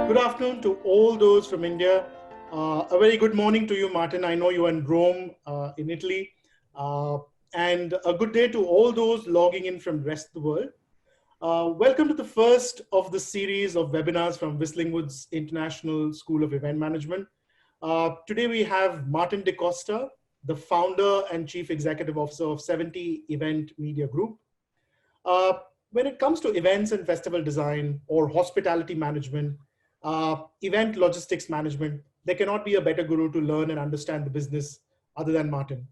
Good afternoon to all those from India. A very good morning to you, Martin. I know you're in Rome, in Italy. And a good day to all those logging in from the rest of the world. Welcome to the first of the series of webinars from Whistling Woods International School of Event Management. Today we have Martin da Costa, the founder and chief executive officer of 70 Event Media Group. When it comes to events and festival design or hospitality management, event logistics management, there cannot be a better guru to learn and understand the business other than Martin.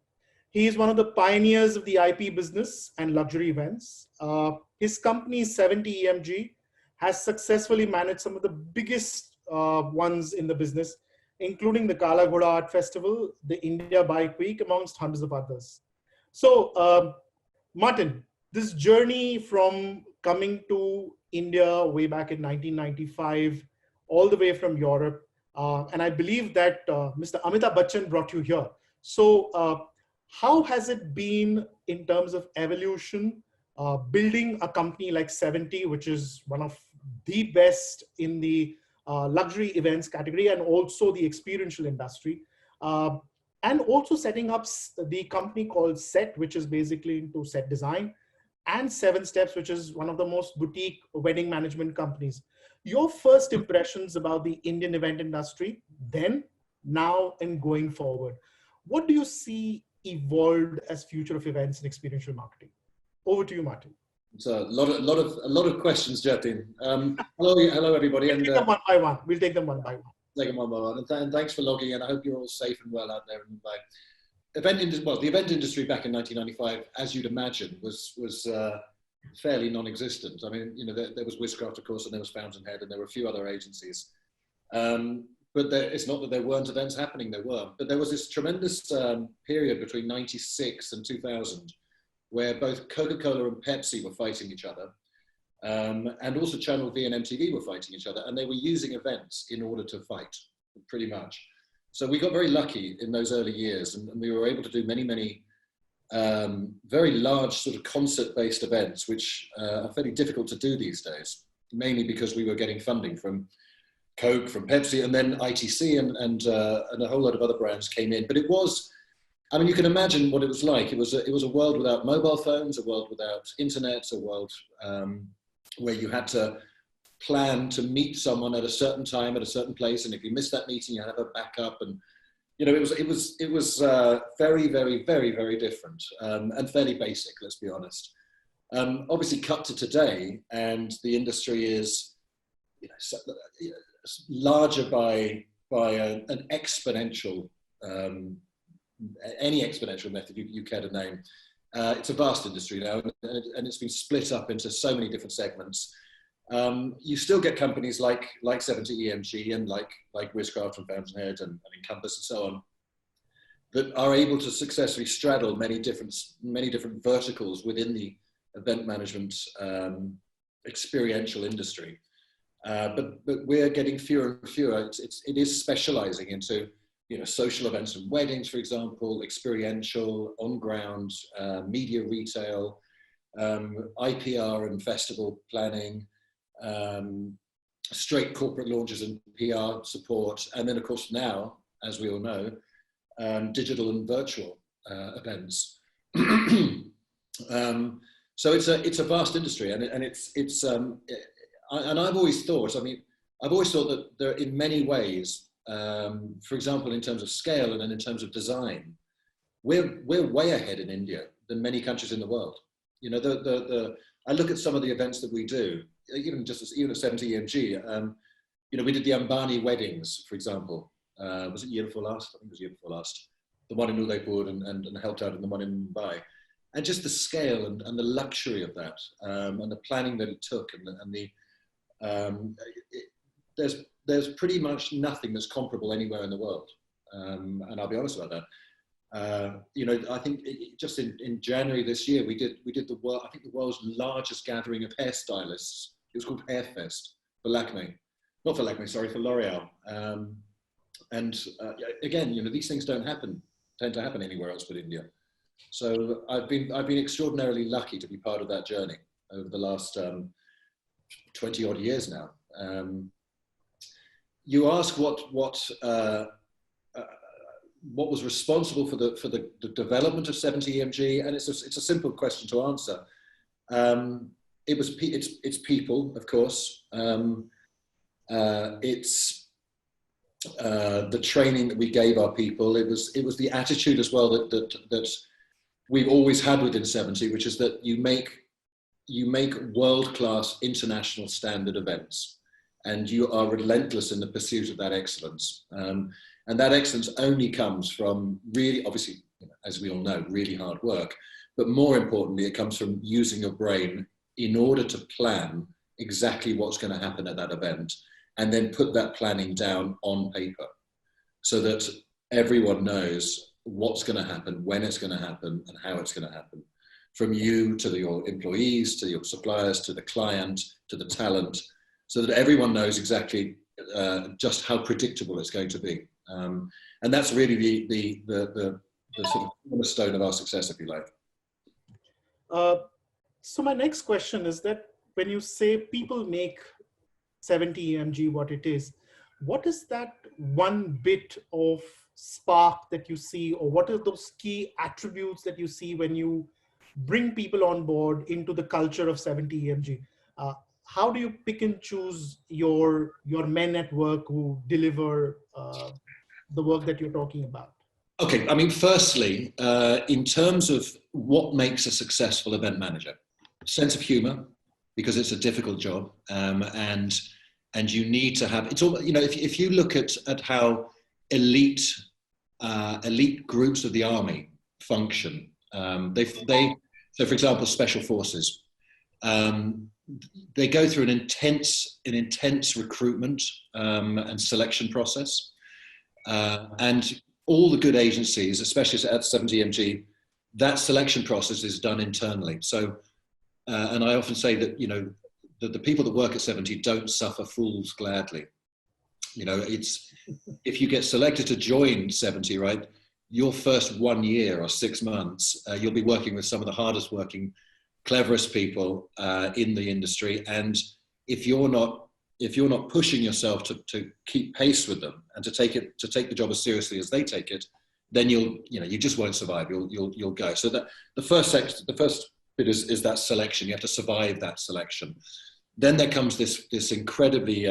He is one of the pioneers of the IP business and luxury events. His company, 70 EMG, has successfully managed some of the biggest ones in the business, including the Kala Ghoda Art Festival, the India Bike Week, amongst hundreds of others. So, Martin, this journey from coming to India way back in 1995, all the way from Europe, and I believe that Mr. Amitabh Bachchan brought you here. So how has it been in terms of evolution, building a company like 70, which is one of the best in the luxury events category and also the experiential industry, and also setting up the company called Set, which is basically into set design, and 7 Steps, which is one of the most boutique wedding management companies. Your first impressions about the Indian event industry then, now, and going forward. What do you see evolved as future of events and experiential marketing? Over to you, Martin. It's a lot of questions, Jatin. Hello, everybody. We'll take them one by one. We'll take them one by one. Take them one by one. And thanks for logging in. I hope you're all safe and well out there in Mumbai. The event industry back in 1995, as you'd imagine, was fairly non-existent. I mean, you know, there was Wishcraft, of course, and there was Fountainhead, and there were a few other agencies. But it's not that there weren't events happening, there were. But there was this tremendous period between 96 and 2000 where both Coca-Cola and Pepsi were fighting each other. And also Channel V and MTV were fighting each other, and they were using events in order to fight, pretty much. So we got very lucky in those early years, and we were able to do many very large sort of concert-based events, which are fairly difficult to do these days, mainly because we were getting funding from Coke, from Pepsi, and then ITC and a whole lot of other brands came in. But it was, I mean, you can imagine what it was like. It was a world without mobile phones, a world without internet, a world where you had to plan to meet someone at a certain time at a certain place, and if you missed that meeting, you had to have a backup. And you know, it was very different and fairly basic. Let's be honest. Obviously, cut to today, and the industry is, you know, larger by an exponential, any exponential method you care to name. It's a vast industry now, and it's been split up into so many different segments. You still get companies like 70 EMG and like Wishcraft and Fountainhead and Encompass and so on, that are able to successfully straddle many different verticals within the event management experiential industry. But we're getting fewer and fewer. It is specializing into, you know, social events and weddings, for example, experiential, on-ground, media retail, IPR and festival planning, straight corporate launches and PR support, and then of course now, as we all know, digital and virtual events. So it's a vast industry, and I've always thought, that there, in many ways, for example, in terms of scale and then in terms of design, we're way ahead in India than many countries in the world. You know, I look at some of the events that we do, even at 70 EMG. You know, we did the Ambani weddings, for example. Was it year before last? I think it was year before last. The one in Udaipur and helped out in the one in Mumbai. And just the scale and the luxury of that, and the planning that it took, there's pretty much nothing that's comparable anywhere in the world. And I'll be honest about that. You know, I think just in January this year, we did the world's largest gathering of hairstylists. It was called Hairfest for Lakme, not for Lakme, sorry, for L'Oreal. Again, you know, these things tend to happen anywhere else but India. So I've been extraordinarily lucky to be part of that journey over the last 20 odd years now. you ask what was responsible for the development of 70 EMG, and it's a simple question to answer. It's people, of course. It's the training that we gave our people. It was the attitude as well that we've always had within 70, which is that you make world-class international standard events, and you are relentless in the pursuit of that excellence. And that excellence only comes from really, obviously, as we all know, really hard work. But more importantly, it comes from using your brain in order to plan exactly what's going to happen at that event, and then put that planning down on paper so that everyone knows what's going to happen, when it's going to happen, and how it's going to happen. From you to your employees, to your suppliers, to the client, to the talent, so that everyone knows exactly just how predictable it's going to be. And that's really the sort of cornerstone of our success, if you like. So my next question is that when you say people make 70 EMG what it is, what is that one bit of spark that you see, or what are those key attributes that you see when you bring people on board into the culture of 70 EMG? How do you pick and choose your men at work who deliver the work that you're talking about? Okay, I mean, firstly, in terms of what makes a successful event manager, sense of humor, because it's a difficult job, and you need to have, it's all, if you look at how elite groups of the army function, so for example, special forces, they go through an intense recruitment and selection process, and all the good agencies, especially at 70 EMG, that selection process is done internally. So, and I often say that, that the people that work at 70 don't suffer fools gladly. It's, if you get selected to join 70, right, your first 1 year or 6 months, you'll be working with some of the hardest working, cleverest people in the industry. And if you're not pushing yourself to keep pace with them and to take the job as seriously as they take it, then you just won't survive. You'll go. So that the first bit is that selection. You have to survive that selection. Then there comes this incredibly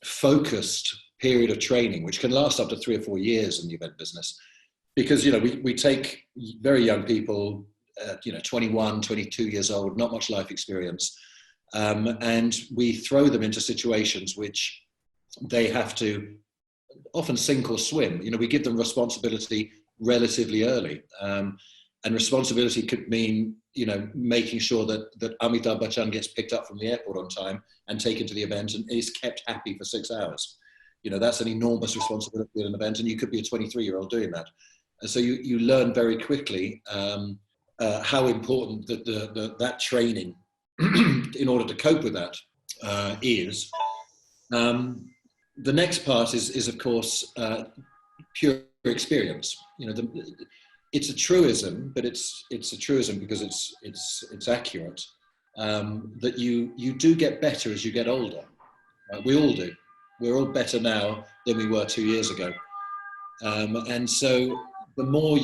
focused period of training, which can last up to 3 or 4 years in the event business, because we take very young people, 21, 22 years old, not much life experience. And we throw them into situations which they have to often sink or swim. We give them responsibility relatively early. And responsibility could mean, making sure that Amitabh Bachchan gets picked up from the airport on time and taken to the event and is kept happy for 6 hours. That's an enormous responsibility at an event, and you could be a 23-year-old doing that. And so you learn very quickly how important that training in order to cope with that is. The next part is of course pure experience. It's a truism, but it's a truism because it's accurate, that you do get better as you get older. We all do. We're all better now than we were 2 years ago, and so the more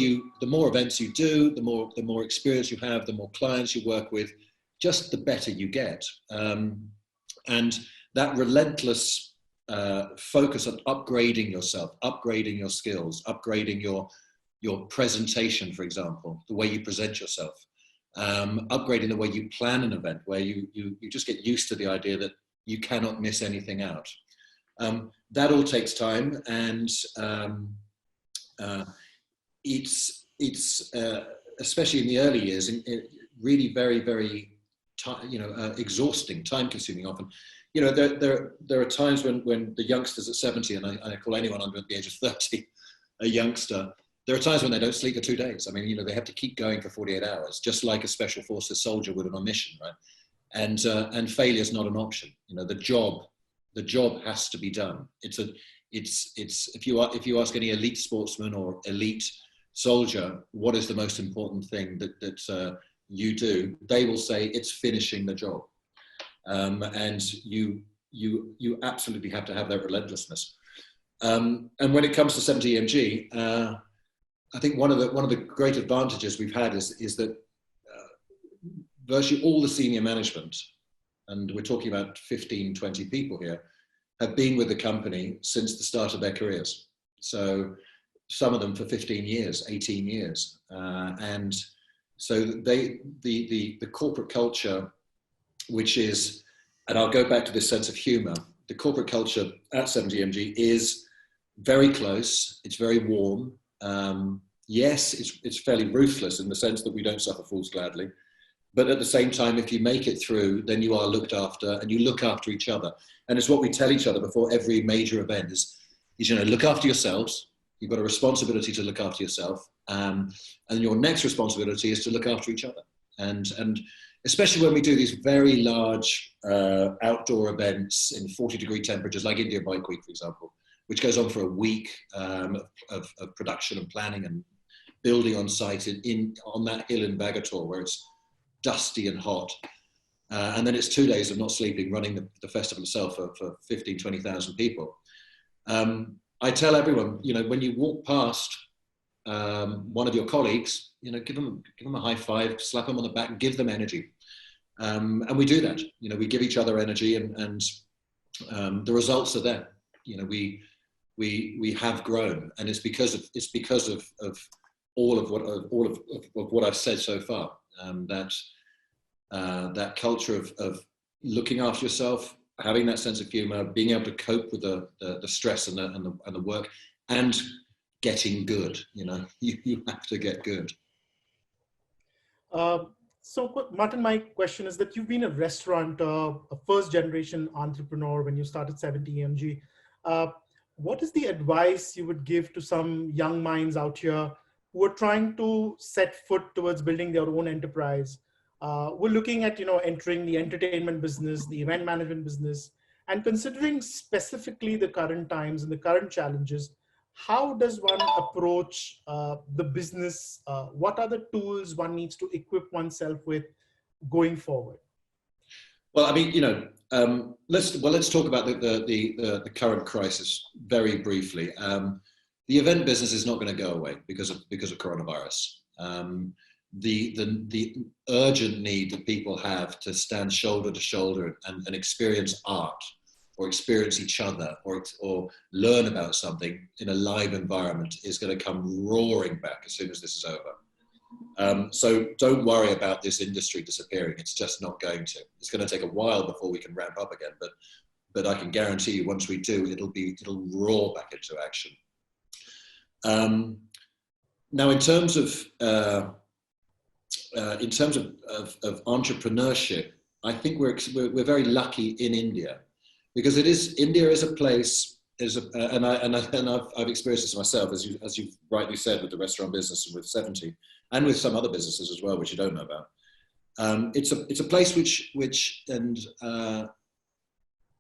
events you do, the more experience you have, the more clients you work with, just the better you get. And that relentless focus on upgrading yourself, upgrading your skills, upgrading your presentation, for example, the way you present yourself, upgrading the way you plan an event, where you just get used to the idea that you cannot miss anything out. That all takes time, and it's especially in the early years, really very, very exhausting, time-consuming often. There are times when the youngsters at 70, and I call anyone under the age of 30 a youngster, there are times when they don't sleep for 2 days. I mean, they have to keep going for 48 hours, just like a special forces soldier would on a mission, right? And failure is not an option. The job has to be done. It's if you ask any elite sportsman or elite soldier, what is the most important thing that you do, they will say it's finishing the job. And you you absolutely have to have that relentlessness. And when it comes to 70 EMG, I think one of the great advantages we've had is that virtually all the senior management, and we're talking about 15, 20 people here, have been with the company since the start of their careers. So some of them for 15 years, 18 years. And so the corporate culture, which is, and I'll go back to this sense of humor, the corporate culture at 70MG is very close, it's very warm. Yes, it's fairly ruthless in the sense that we don't suffer fools gladly. But at the same time, if you make it through, then you are looked after and you look after each other. And it's what we tell each other before every major event is look after yourselves. You've got a responsibility to look after yourself. And your next responsibility is to look after each other. And especially when we do these very large outdoor events in 40-degree temperatures, like India Bike Week, for example, which goes on for a week of production and planning and building on site on that hill in Bagator, where it's dusty and hot. And then it's 2 days of not sleeping, running the festival itself for 15, 20,000 people. I tell everyone, when you walk past one of your colleagues, give them a high five, slap them on the back, give them energy. And we do that. We give each other energy, and the results are there. We have grown, and it's because of all of what I've said so far. That culture of looking after yourself, having that sense of humor, being able to cope with the stress and the work, and getting good. You have to get good. So Martin, my question is that you've been a restaurateur, a first generation entrepreneur when you started 70MG. What is the advice you would give to some young minds out here who are trying to set foot towards building their own enterprise? We're looking at, entering the entertainment business, the event management business, and considering specifically the current times and the current challenges. How does one approach the business? What are the tools one needs to equip oneself with going forward? Well, I mean, let's talk about the current crisis very briefly. The event business is not going to go away because of coronavirus. The urgent need that people have to stand shoulder to shoulder and experience art, or experience each other, or learn about something in a live environment is going to come roaring back as soon as this is over. So don't worry about this industry disappearing. It's just not going to. It's going to take a while before we can ramp up again, but I can guarantee you, once we do, it'll roar back into action. Now, in terms of entrepreneurship, I think we're very lucky in India, because India is a place, and I've experienced this myself, as you've rightly said, with the restaurant business and with 70, and with some other businesses as well, which you don't know about. It's a place which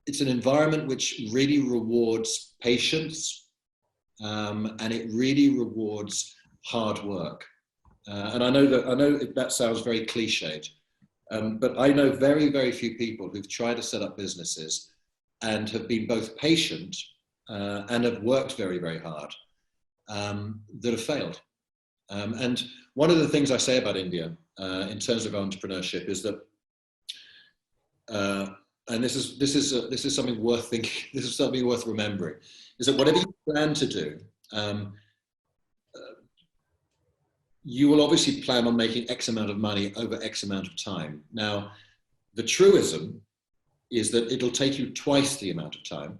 it's an environment which really rewards patience, and it really rewards hard work. And I know that sounds very cliched, but I know very, very few people who've tried to set up businesses and have been both patient and have worked very, very hard, that have failed. And one of the things I say about India in terms of entrepreneurship is that, and this is something worth thinking, this is something worth remembering, is that whatever you plan to do, you will obviously plan on making X amount of money over X amount of time. Now, the truism is that it'll take you twice the amount of time,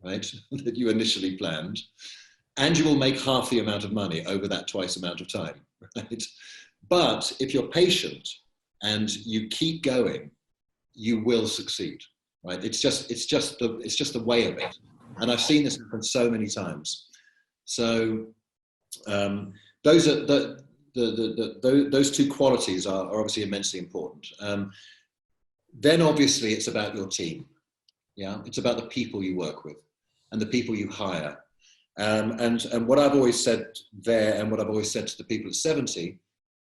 right, that you initially planned, and you will make half the amount of money over that twice amount of time, right? But if you're patient and you keep going, you will succeed, right? It's just the way of it. And I've seen this happen so many times. So those two qualities are obviously immensely important. Then obviously it's about your team. Yeah, it's about the people you work with and the people you hire. And what I've always said there, and what I've always said to the people at 70,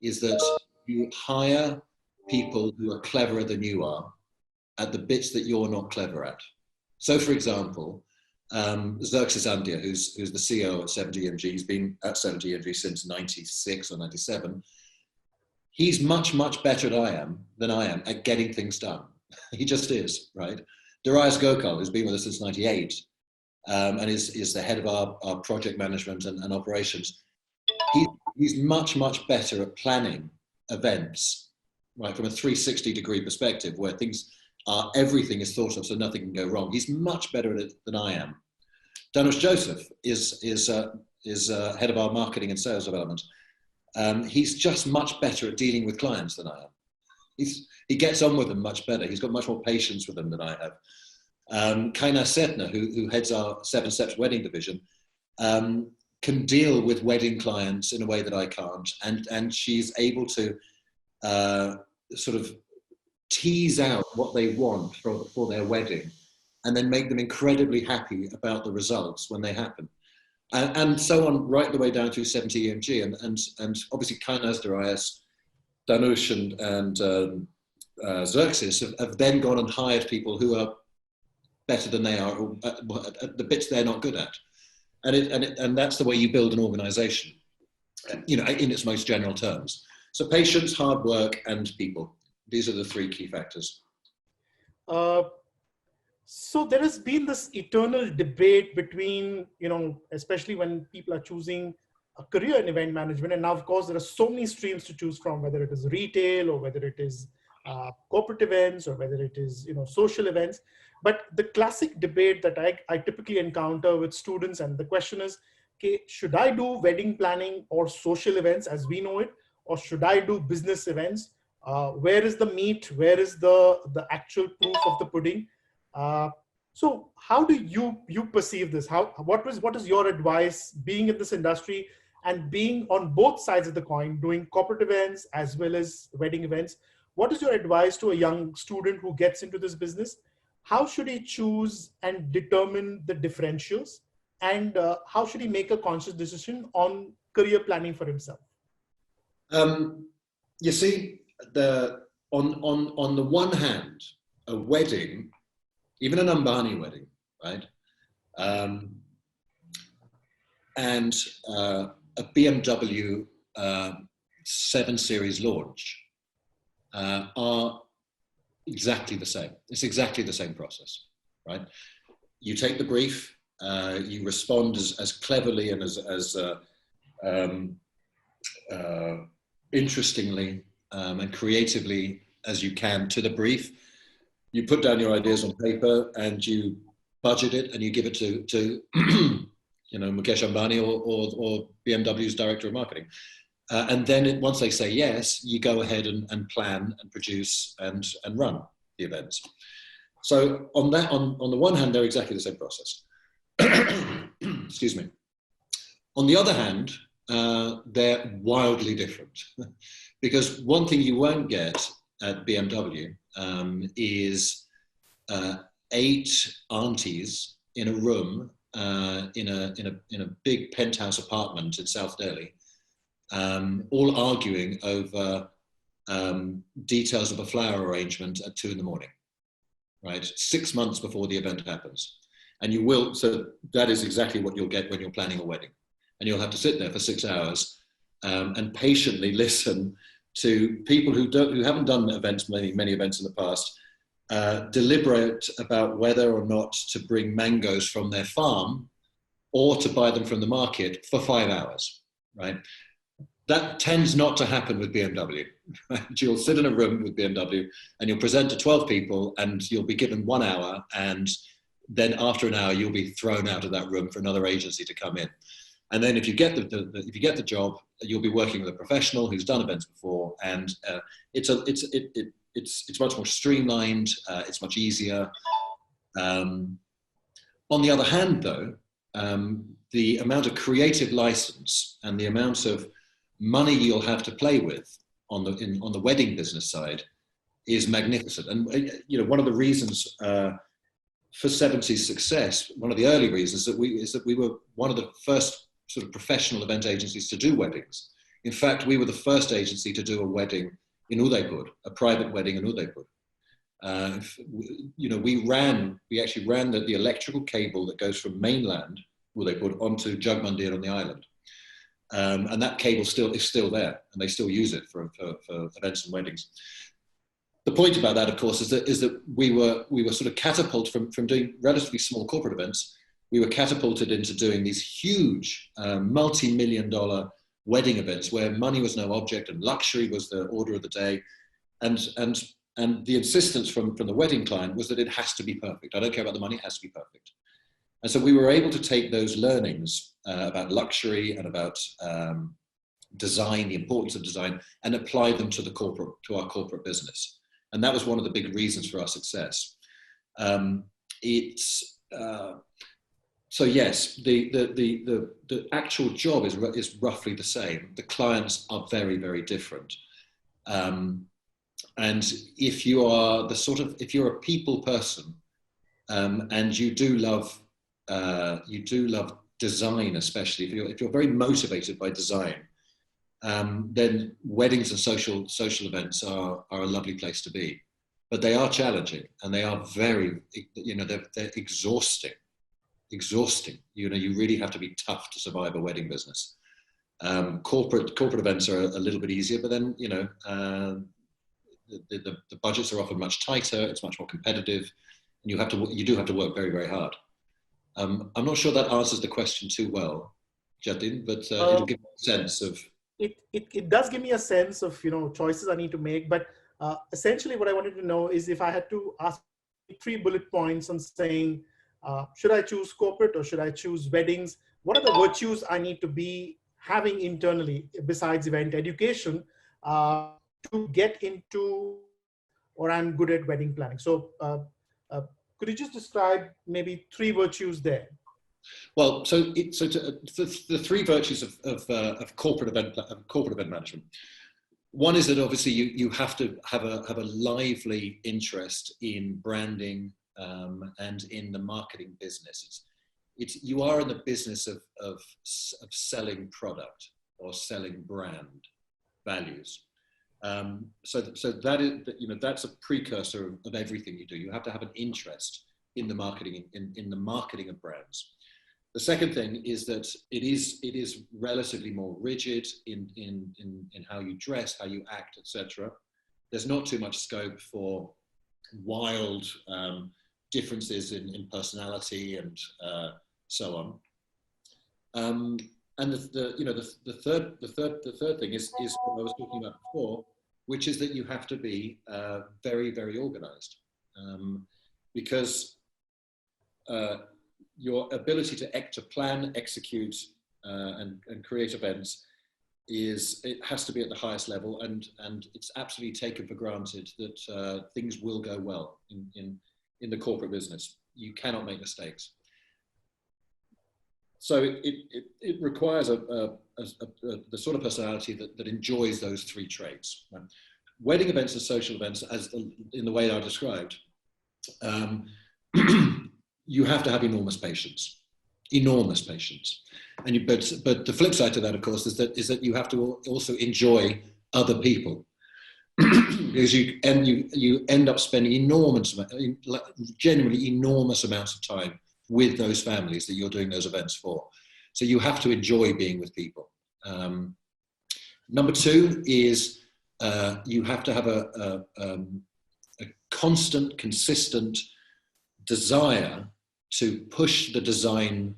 is that you hire people who are cleverer than you are at the bits that you're not clever at. So, for example, Xerxes Andia, who's the CEO at 70EMG, he's been at 70EMG since 96 or 97. He's much, much better than I am at getting things done. He just is, right? Darius Gokul, who's been with us since 98, and is the head of our project management and operations. He's much, much better at planning events, right, from a 360-degree perspective, where everything is thought of so nothing can go wrong. He's much better at it than I am. Danush Joseph is head of our marketing and sales development. He's just much better at dealing with clients than I am. He gets on with them much better. He's got much more patience with them than I have. Kaina Setner, who heads our 7 Steps wedding division, can deal with wedding clients in a way that I can't. And she's able to sort of tease out what they want for their wedding and then make them incredibly happy about the results when they happen. And so on, right the way down through 70EMG. And obviously Kainas, Darius, Danush and Xerxes have then gone and hired people who are better than they are at the bits they're not good at. And that's the way you build an organization, you know, in its most general terms. So patience, hard work, and people. These are the 3 key factors. So there has been this eternal debate between, you know, especially when people are choosing a career in event management. And now, of course, there are so many streams to choose from, whether it is retail or whether it is corporate events or whether it is, you know, social events. But the classic debate that I typically encounter with students, and the question is, okay, should I do wedding planning or social events as we know it, or should I do business events? Where is the meat? Where is the actual proof of the pudding? So how do you perceive this? What is your advice being in this industry and being on both sides of the coin, doing corporate events as well as wedding events? What is your advice to a young student who gets into this business? How should he choose and determine the differentials? And how should he make a conscious decision on career planning for himself? You see, on the one hand, a wedding, even an Ambani wedding, right? And a BMW 7 Series launch are exactly the same. It's exactly the same process, right? You take the brief, you respond as cleverly and as interestingly and creatively as you can to the brief. You put down your ideas on paper and you budget it and you give it to you know, Mukesh Ambani or BMW's director of marketing. And then once they say yes, you go ahead and plan and produce and run the events. So on the one hand, they're exactly the same process. Excuse me. On the other hand, they're wildly different. Because one thing you won't get at BMW is 8 aunties in a room in a big penthouse apartment in South Delhi, all arguing over details of a flower arrangement at 2 a.m, right? 6 months before the event happens. And you will, so that is exactly what you'll get when you're planning a wedding. And you'll have to sit there for 6 hours and patiently listen to people who haven't done events, many events in the past, deliberate about whether or not to bring mangoes from their farm or to buy them from the market for 5 hours, right? That tends not to happen with BMW. You'll sit in a room with BMW and you'll present to 12 people and you'll be given 1 hour, and then after an hour you'll be thrown out of that room for another agency to come in. And then if you get the job, you'll be working with a professional who's done events before, and it's much more streamlined. It's much easier. On the other hand, though, the amount of creative license and the amount of money you'll have to play with on the wedding business side is magnificent. And you know, one of the reasons for 70's success, one of the early reasons is that we were one of the first sort of professional event agencies to do weddings. In fact, we were the first agency to do a wedding in Udaipur, a private wedding in Udaipur. We actually ran the electrical cable that goes from mainland, where they put onto Jagmandir on the island. And that cable is still there, and they still use it for events and weddings. The point about that, of course, is that we were sort of catapulted from doing relatively small corporate events. We were catapulted into doing these huge multi-million-dollar wedding events where money was no object and luxury was the order of the day. And the insistence from the wedding client was that it has to be perfect. I don't care about the money, it has to be perfect. And so we were able to take those learnings about luxury and about design, the importance of design, and apply them to our corporate business. And that was one of the big reasons for our success. So yes, the actual job is roughly the same. The clients are very, very different. And if you are if you're a people person, and you do love design, especially if you're very motivated by design, then weddings and social events are a lovely place to be. But they are challenging, and they are very, they're exhausting. You really have to be tough to survive a wedding business. Corporate events are a little bit easier, but then the budgets are often much tighter. It's much more competitive, and you do have to work very, very hard. I'm not sure that answers the question too well, Jatin, but it'll give me a sense of. It does give me a sense of choices I need to make, but essentially what I wanted to know is if I had to ask 3 bullet points on saying, should I choose corporate or should I choose weddings? What are the virtues I need to be having internally besides event education to get into, or I'm good at wedding planning? So could you just describe maybe 3 virtues there? Well, the 3 virtues of corporate event management. One is that obviously you have to have a lively interest in branding and in the marketing business. You are in the business of selling product or selling brand values. So that is, that's a precursor of everything you do. You have to have an interest in the marketing in the marketing of brands. The second thing is that it is relatively more rigid in how you dress, how you act, etc. There's not too much scope for wild differences in personality and so on. And the third thing is what I was talking about before, which is that you have to be very, very organized, because your ability to plan, execute, and create events it has to be at the highest level, and it's absolutely taken for granted that things will go well in the corporate business. You cannot make mistakes. So it requires the sort of personality that enjoys those 3 traits. Right? Wedding events and social events, as in the way I described, you have to have enormous patience. And but the flip side to that, of course, is that you have to also enjoy other people, because you end up spending genuinely enormous amounts of time with those families that you're doing those events for. So you have to enjoy being with people. Number 2 is you have to have a constant, consistent desire to push the design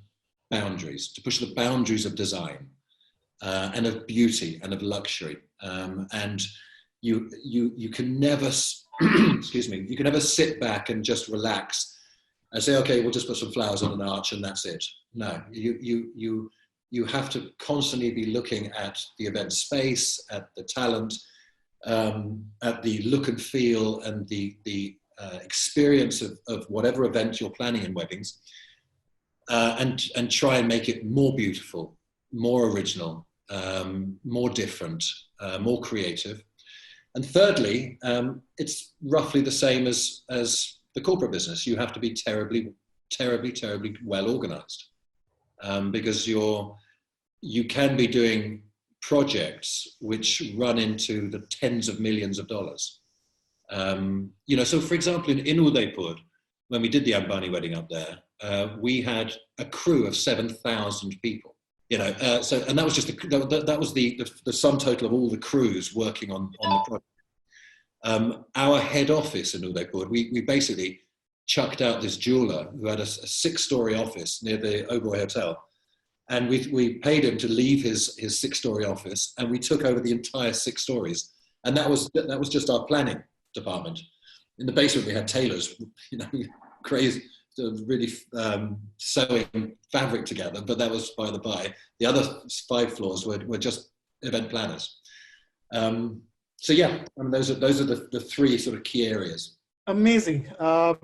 boundaries, to push the boundaries of design and of beauty and of luxury. And you can never, excuse me, you can never sit back and just relax and say, okay, we'll just put some flowers on an arch and that's it. No, you have to constantly be looking at the event space, at the talent, at the look and feel and the experience of whatever event you're planning in weddings, and try and make it more beautiful, more original, more different, more creative. And thirdly, it's roughly the same as the corporate business. You have to be terribly, terribly, terribly well organized, because you can be doing projects which run into the tens of millions of dollars. So for example, in Udaipur, when we did the Ambani wedding up there, we had a crew of 7,000 people. And that was just that was the sum total of all the crews working on the project. Our head office in Udaipur, we basically chucked out this jeweler who had a 6-story office near the Oberoi Hotel, and we paid him to leave his 6-story office, and we took over the entire 6 stories, and that was just our planning department. In the basement, we had tailors, crazy, really sewing fabric together, but that was by the by. The other 5 floors were just event planners. So yeah, those are the 3 sort of key areas. Amazing. A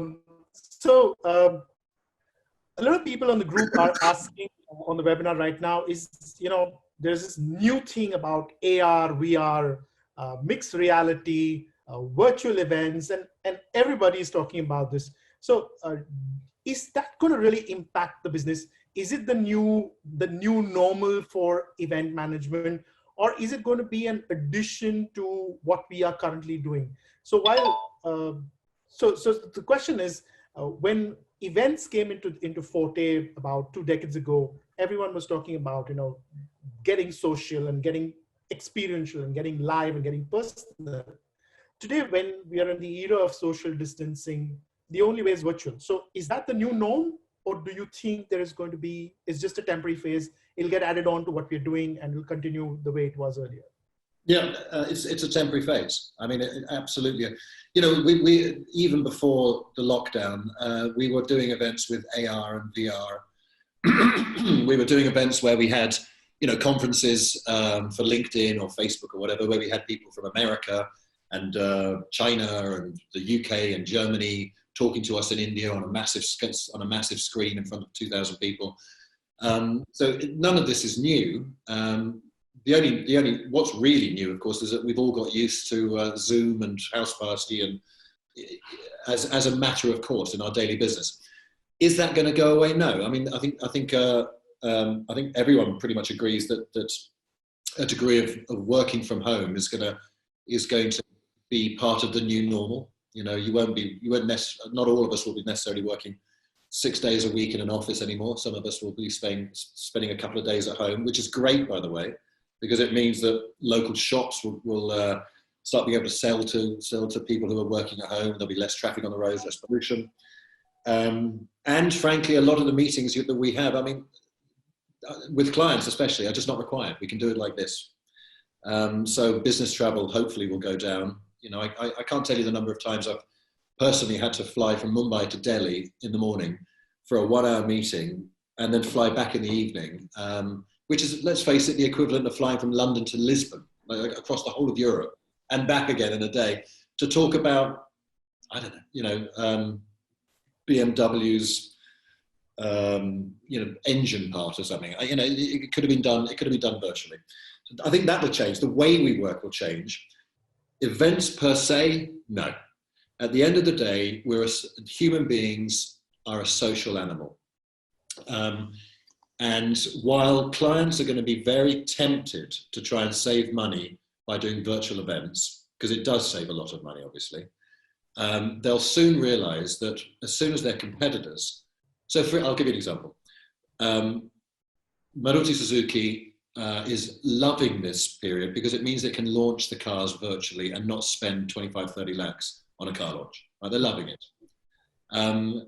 lot of people on the group are asking on the webinar right now is, there's this new thing about AR, VR, mixed reality, virtual events, and everybody is talking about this. So is that going to really impact the business? Is it the new normal for event management, or is it going to be an addition to what we are currently doing? So so the question is, when events came into forte about 2 decades ago, everyone was talking about, getting social and getting experiential and getting live and getting personal. Today, when we are in the era of social distancing, the only way is virtual. So is that the new norm, or do you think there is going to be, it's just a temporary phase, it'll get added on to what we're doing and will continue the way it was earlier? Yeah, it's a temporary phase. I mean, absolutely. We even before the lockdown, we were doing events with AR and VR. We were doing events where we had, conferences for LinkedIn or Facebook or whatever, where we had people from America and China and the UK and Germany talking to us in India on a massive screen in front of 2,000 people. So none of this is new. The only what's really new, of course, is that we've all got used to Zoom and House Party and as a matter of course in our daily business. Is that going to go away? No. I mean, I think everyone pretty much agrees that a degree of working from home is going to be part of the new normal. Not all of us will be necessarily working 6 days a week in an office anymore. Some of us will be spending a couple of days at home, which is great, by the way, because it means that local shops will start being able to sell to people who are working at home. There'll be less traffic on the roads, less pollution. And frankly, a lot of the meetings that we have, I mean, with clients especially, are just not required. We can do it like this. So business travel hopefully will go down. I can't tell you the number of times I've personally had to fly from Mumbai to Delhi in the morning for a 1-hour meeting and then fly back in the evening, which is, let's face it, the equivalent of flying from London to Lisbon, like across the whole of Europe and back again in a day to talk about, I don't know, BMW's, engine part or something. It could have been done. It could have been done virtually. So I think that will change. The way we work will change. Events per se, no. At the end of the day, human beings are a social animal. And while clients are going to be very tempted to try and save money by doing virtual events, because it does save a lot of money, obviously, they'll soon realize that as soon as their competitors, I'll give you an example. Maruti Suzuki is loving this period because it means it can launch the cars virtually and not spend 25, 30 lakhs on a car launch. Right? They're loving it. And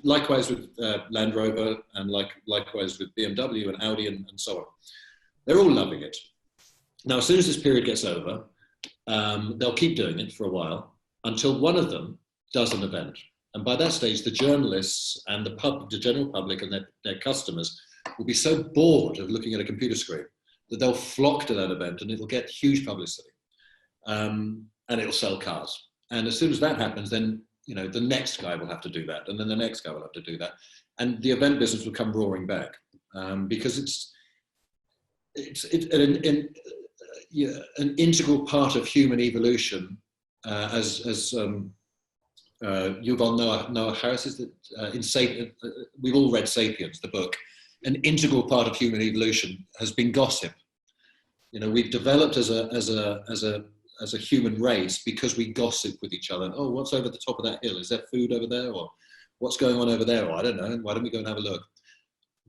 likewise with Land Rover, and likewise with BMW and Audi and so on. They're all loving it. Now, as soon as this period gets over, they'll keep doing it for a while until one of them does an event. And by that stage, the journalists and the general public and their customers will be so bored of looking at a computer screen that they'll flock to that event and it'll get huge publicity. And it'll sell cars. And as soon as that happens, then the next guy will have to do that, and then the next guy will have to do that, and the event business will come roaring back because it's an integral part of human evolution, as Yuval Noah Harari says that we've all read *Sapiens*, the book. An integral part of human evolution has been gossip. We've developed as a as a human race because we gossip with each other. Oh, what's over the top of that hill? Is there food over there? Or what's going on over there? Or I don't know. Why don't we go and have a look?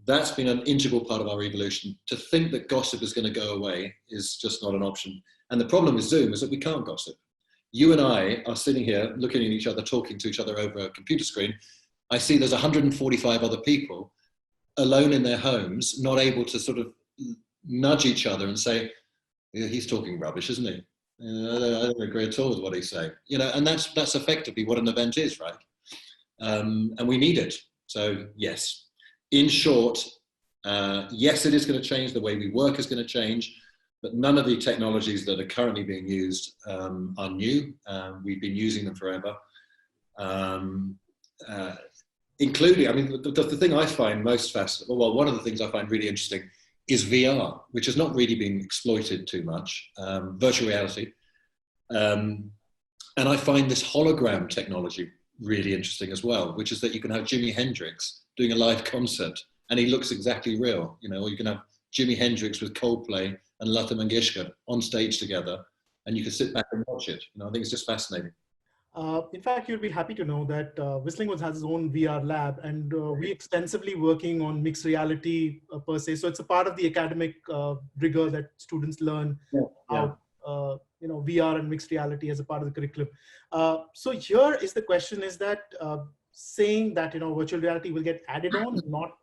That's been an integral part of our evolution. To think that gossip is going to go away is just not an option. And the problem with Zoom is that we can't gossip. You and I are sitting here looking at each other, talking to each other over a computer screen. I see there's 145 other people alone in their homes, not able to sort of nudge each other and say, yeah, he's talking rubbish, isn't he? I don't agree at all with what he's saying. You know, and that's effectively what an event is, right? And we need it. So yes, in short, yes, it is going to change. The way we work is going to change, but none of the technologies that are currently being used are new. We've been using them forever. Including, I mean, the thing I find most fascinating, well, one of the things I find really interesting is VR, which has not really been exploited too much, virtual reality. And I find this hologram technology really interesting as well, which is that you can have Jimi Hendrix doing a live concert and he looks exactly real, you know, or you can have Jimi Hendrix with Coldplay and Lata Mangeshkar on stage together and you can sit back and watch it. You know, I think it's just fascinating. In fact, you'll be happy to know that Whistling Woods has its own VR lab, and we extensively working on mixed reality per se. So it's a part of the academic rigor that students learn how VR and mixed reality as a part of the curriculum. So here is the question: is that saying that virtual reality will get added on, not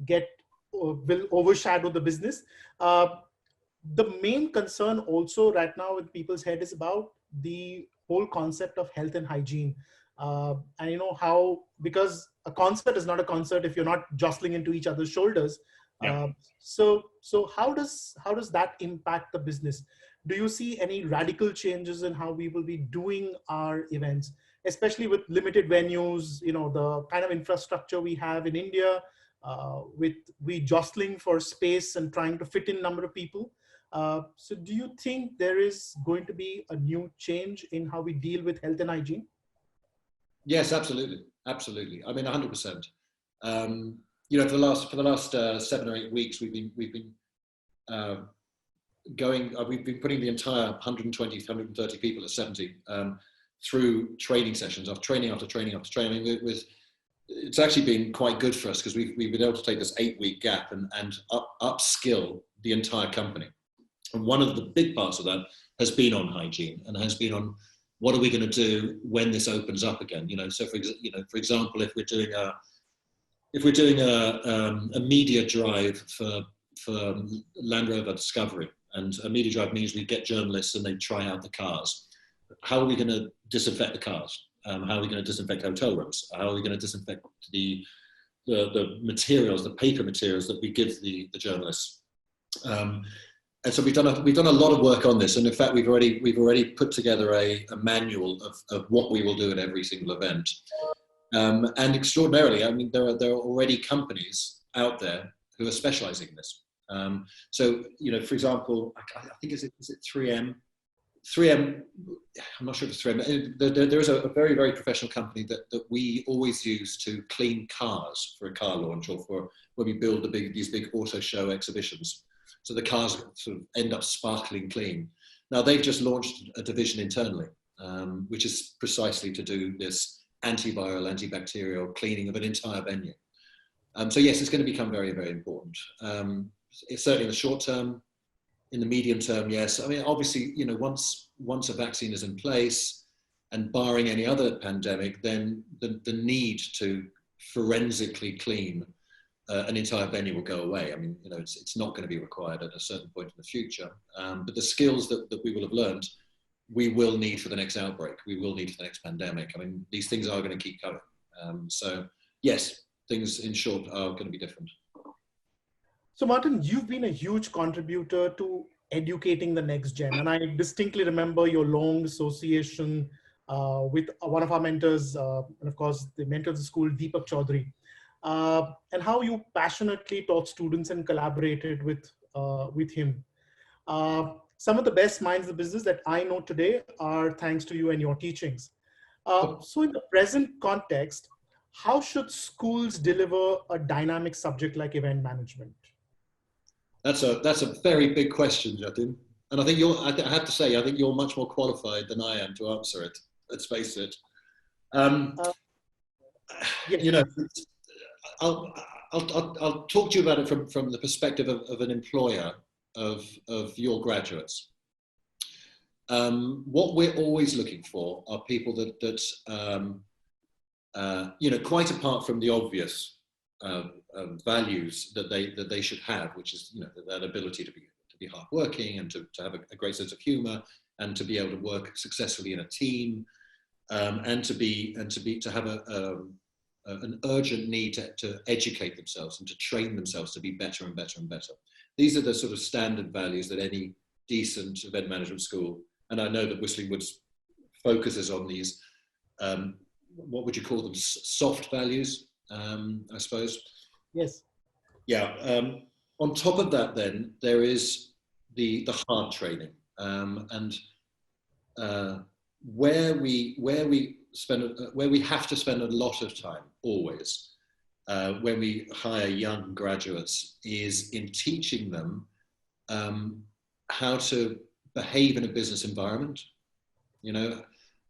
get will overshadow the business? The main concern also right now with people's head is about the whole concept of health and hygiene, and how, because a concert is not a concert if you're not jostling into each other's shoulders. So how does that impact the business? Do you see any radical changes in how we will be doing our events, especially with limited venues, the kind of infrastructure we have in India, with we jostling for space and trying to fit in number of people? So do you think there is going to be a new change in how we deal with health and hygiene? Yes, absolutely. Absolutely. I mean, 100%. For the last 7 or 8 weeks, we've been putting the entire 120, 130 people at 70 through training sessions, after training after training after training. It's actually been quite good for us because we've been able to take this 8-week gap and upskill the entire company. And one of the big parts of that has been on hygiene and has been on what are we going to do when this opens up again. So for example, if we're doing a media drive for Land Rover Discovery, and a media drive means we get journalists and they try out the cars. How are we going to disinfect the cars? How are we going to disinfect hotel rooms? How are we going to disinfect the materials, the paper materials that we give the journalists? And so we've done a lot of work on this, and in fact we've already put together a manual of what we will do at every single event. And extraordinarily, I mean, there are already companies out there who are specialising in this. So for example, I think is it 3M? 3M, I'm not sure if it's 3M. There is a very, very professional company that we always use to clean cars for a car launch or for when we build these big auto show exhibitions. So the cars sort of end up sparkling clean. Now they've just launched a division internally, which is precisely to do this antiviral, antibacterial cleaning of an entire venue. So yes, it's going to become very, very important. It's certainly in the short term. In the medium term, yes. I mean, obviously, once a vaccine is in place and barring any other pandemic, then the need to forensically clean an entire venue will go away. I mean, it's not going to be required at a certain point in the future. But the skills that we will have learned, we will need for the next outbreak. We will need for the next pandemic. I mean, these things are going to keep coming. So yes, things in short are going to be different. So Martin, you've been a huge contributor to educating the next gen. And I distinctly remember your long association with one of our mentors, and of course, the mentor of the school, Deepak Chaudhary, and how you passionately taught students and collaborated with him. Some of the best minds of the business that I know today are thanks to you and your teachings. So in the present context, how should schools deliver a dynamic subject like event management? That's a very big question, Jatin. And I think I have to say, I think you're much more qualified than I am to answer it. Let's face it. Yes. You know, I'll talk to you about it from the perspective of an employer of your graduates. What we're always looking for are people that you know, quite apart from the obvious values that they should have, which is, you know, that ability to be hardworking and to have a great sense of humour and to be able to work successfully in a team, and to have an urgent need to educate themselves and to train themselves to be better and better and better. These are the sort of standard values that any decent event management school, and I know that Whistling Woods focuses on these, what would you call them, soft values, I suppose? Yes. Yeah. On top of that, then, there is the hard training, and where we have to spend a lot of time always when we hire young graduates is in teaching them how to behave in a business environment. You know,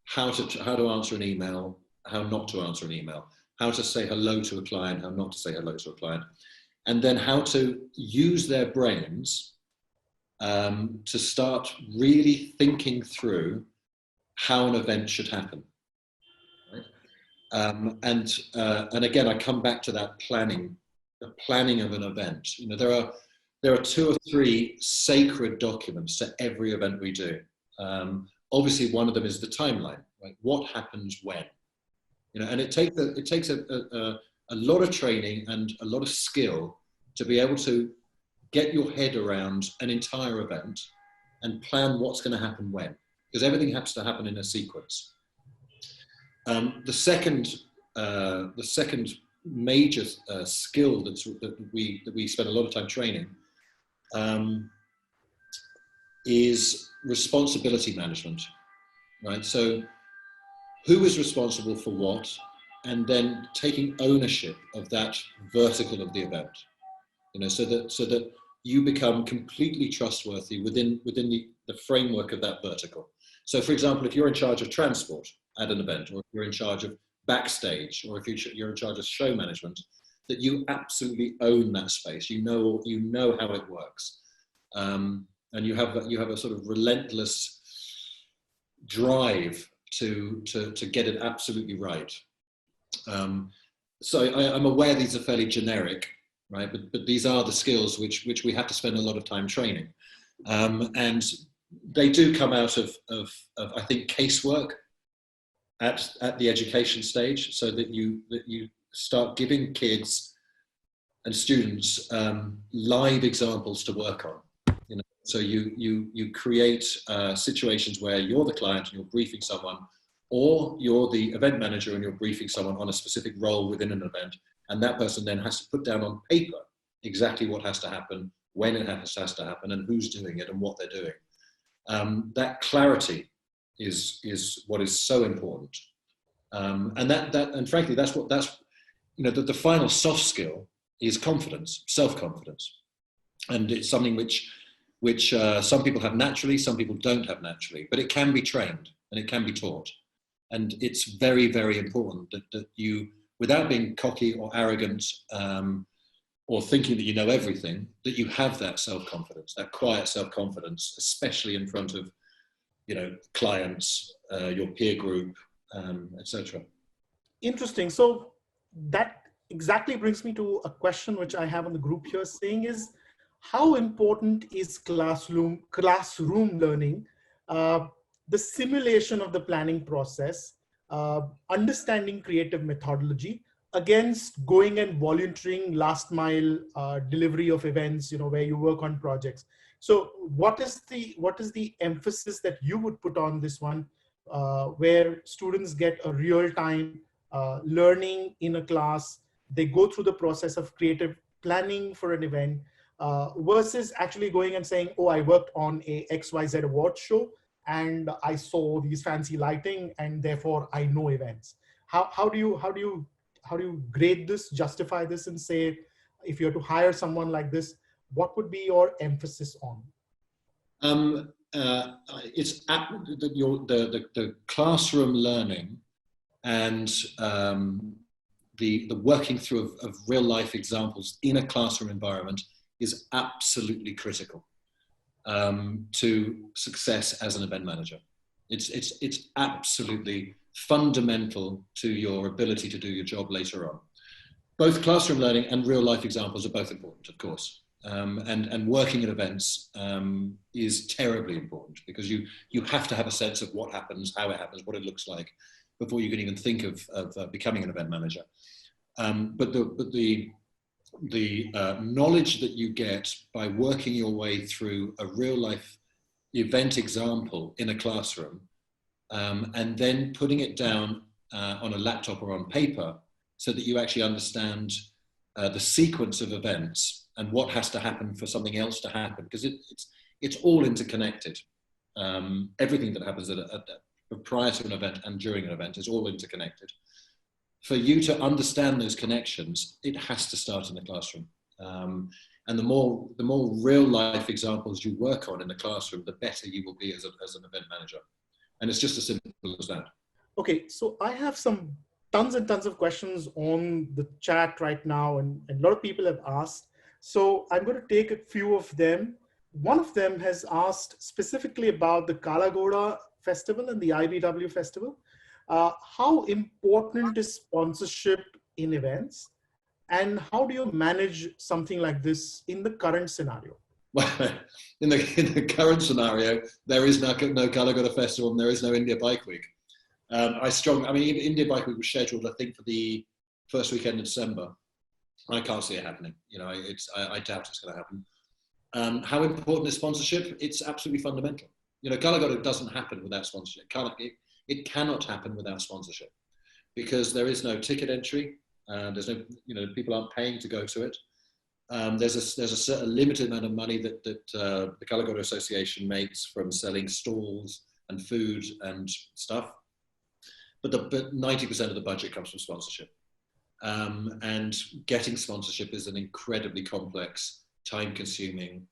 how to answer an email, how not to answer an email, how to say hello to a client, how not to say hello to a client, and then how to use their brains to start really thinking through how an event should happen. Right? And again, I come back to that planning, the planning of an event. You know, there are 2 or 3 sacred documents to every event we do. Obviously, one of them is the timeline. Right? What happens when? You know, and it takes a lot of training and a lot of skill to be able to get your head around an entire event and plan what's going to happen when, because everything has to happen in a sequence. The second major skill that we spend a lot of time training is responsibility management, right? So who is responsible for what, and then taking ownership of that vertical of the event, you know, so that you become completely trustworthy within the framework of that vertical. So, for example, if you're in charge of transport at an event, or if you're in charge of backstage, or if you're in charge of show management, that you absolutely own that space. You know how it works, and you have a sort of relentless drive to get it absolutely right. So I'm aware these are fairly generic, right? But these are the skills which we have to spend a lot of time training, and they do come out of I think casework at the education stage, so that you start giving kids and students live examples to work on. You know, so you create situations where you're the client and you're briefing someone, or you're the event manager and you're briefing someone on a specific role within an event, and that person then has to put down on paper exactly what has to happen, when it has to happen, and who's doing it and what they're doing. That clarity is what is so important, and frankly, that's you know, the final soft skill is confidence, self-confidence, and it's something which some people have naturally, some people don't have naturally, but it can be trained and it can be taught, and it's very, very important that you, without being cocky or arrogant, or thinking that you know everything, that you have that self-confidence, that quiet self-confidence, especially in front of, you know, clients, your peer group, etc. Interesting. So that exactly brings me to a question which I have on the group here, saying is, how important is classroom learning, the simulation of the planning process, understanding creative methodology, against going and volunteering last mile delivery of events, you know, where you work on projects? So what is the emphasis that you would put on this one, where students get a real-time learning in a class, they go through the process of creative planning for an event, versus actually going and saying, oh, I worked on a XYZ award show and I saw these fancy lighting and therefore I know events. How do you grade this, justify this, and say, if you're to hire someone like this, what would be your emphasis on? It's the classroom learning and the working through of real life examples in a classroom environment is absolutely critical to success as an event manager. It's absolutely fundamental to your ability to do your job later on. Both classroom learning and real life examples are both important, of course. And working at events is terribly important because you have to have a sense of what happens, how it happens, what it looks like before you can even think of becoming an event manager. But the knowledge that you get by working your way through a real life event example in a classroom and then putting it down on a laptop or on paper so that you actually understand the sequence of events and what has to happen for something else to happen, because it's all interconnected. Everything that happens prior to an event and during an event is all interconnected. For you to understand those connections, it has to start in the classroom. And the more real life examples you work on in the classroom, the better you will be as an event manager. And it's just as simple as that. Okay, so I have some tons and tons of questions on the chat right now, and a lot of people have asked. So I'm going to take a few of them. One of them has asked specifically about the Kalagoda Festival and the IBW Festival. How important is sponsorship in events? And how do you manage something like this in the current scenario? Well, in the current scenario, there is no Kalagoda Festival and there is no India Bike Week. India Bike Week was scheduled, I think, for the first weekend in December. I can't see it happening. I doubt it's going to happen. How important is sponsorship? It's absolutely fundamental. Kalagoda doesn't happen without sponsorship. It cannot happen without sponsorship because there is no ticket entry. There's no, people aren't paying to go to it. There's a certain limited amount of money that the Kalagoda Association makes from selling stalls and food and stuff. But 90% of the budget comes from sponsorship. And getting sponsorship is an incredibly complex, time-consuming,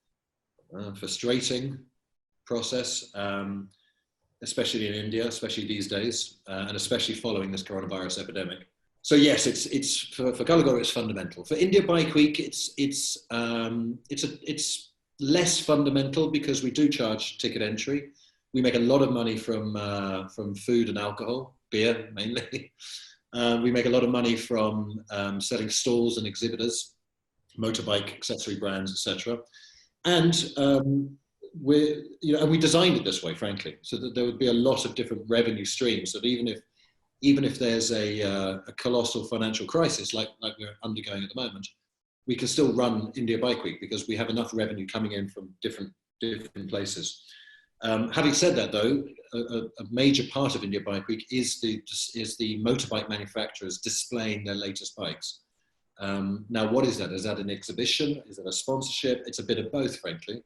frustrating process, especially in India, especially these days, and especially following this coronavirus epidemic. So yes, it's for Kalagoda, it's fundamental. For India Bike Week, it's less fundamental because we do charge ticket entry. We make a lot of money from food and alcohol, beer mainly. We make a lot of money from selling stalls and exhibitors, motorbike accessory brands, etc. And we designed it this way, frankly, so that there would be a lot of different revenue streams. So that even if there's a colossal financial crisis like we're undergoing at the moment, we can still run India Bike Week because we have enough revenue coming in from different places. Having said that, though, a major part of India Bike Week is the motorbike manufacturers displaying their latest bikes. Now, what is that? Is that an exhibition? Is it a sponsorship? It's a bit of both, frankly.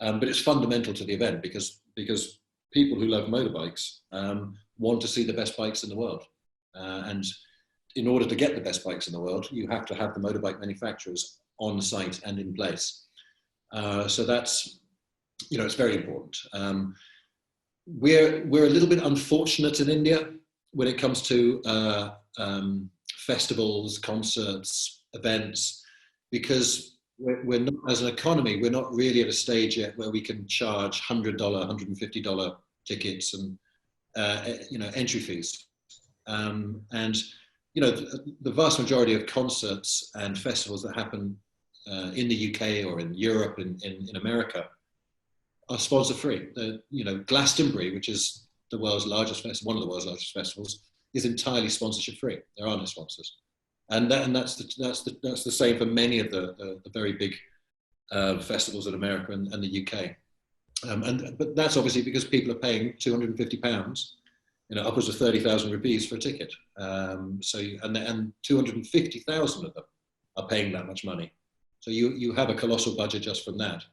But it's fundamental to the event because people who love motorbikes want to see the best bikes in the world. And in order to get the best bikes in the world, you have to have the motorbike manufacturers on site and in place. So that's, it's very important. We're a little bit unfortunate in India when it comes to festivals, concerts, events, because we're not, as an economy, we're not really at a stage yet where we can charge $100, $150 tickets and entry fees. And the vast majority of concerts and festivals that happen in the UK or in Europe, in America, are sponsor free. Glastonbury, which is the world's largest festival, one of the world's largest festivals, is entirely sponsorship free. There are no sponsors, and that's the same for many of the very big festivals in America and the UK. But that's obviously because people are paying £250, upwards of 30,000 rupees for a ticket. And 250,000 of them are paying that much money. So you have a colossal budget just from that.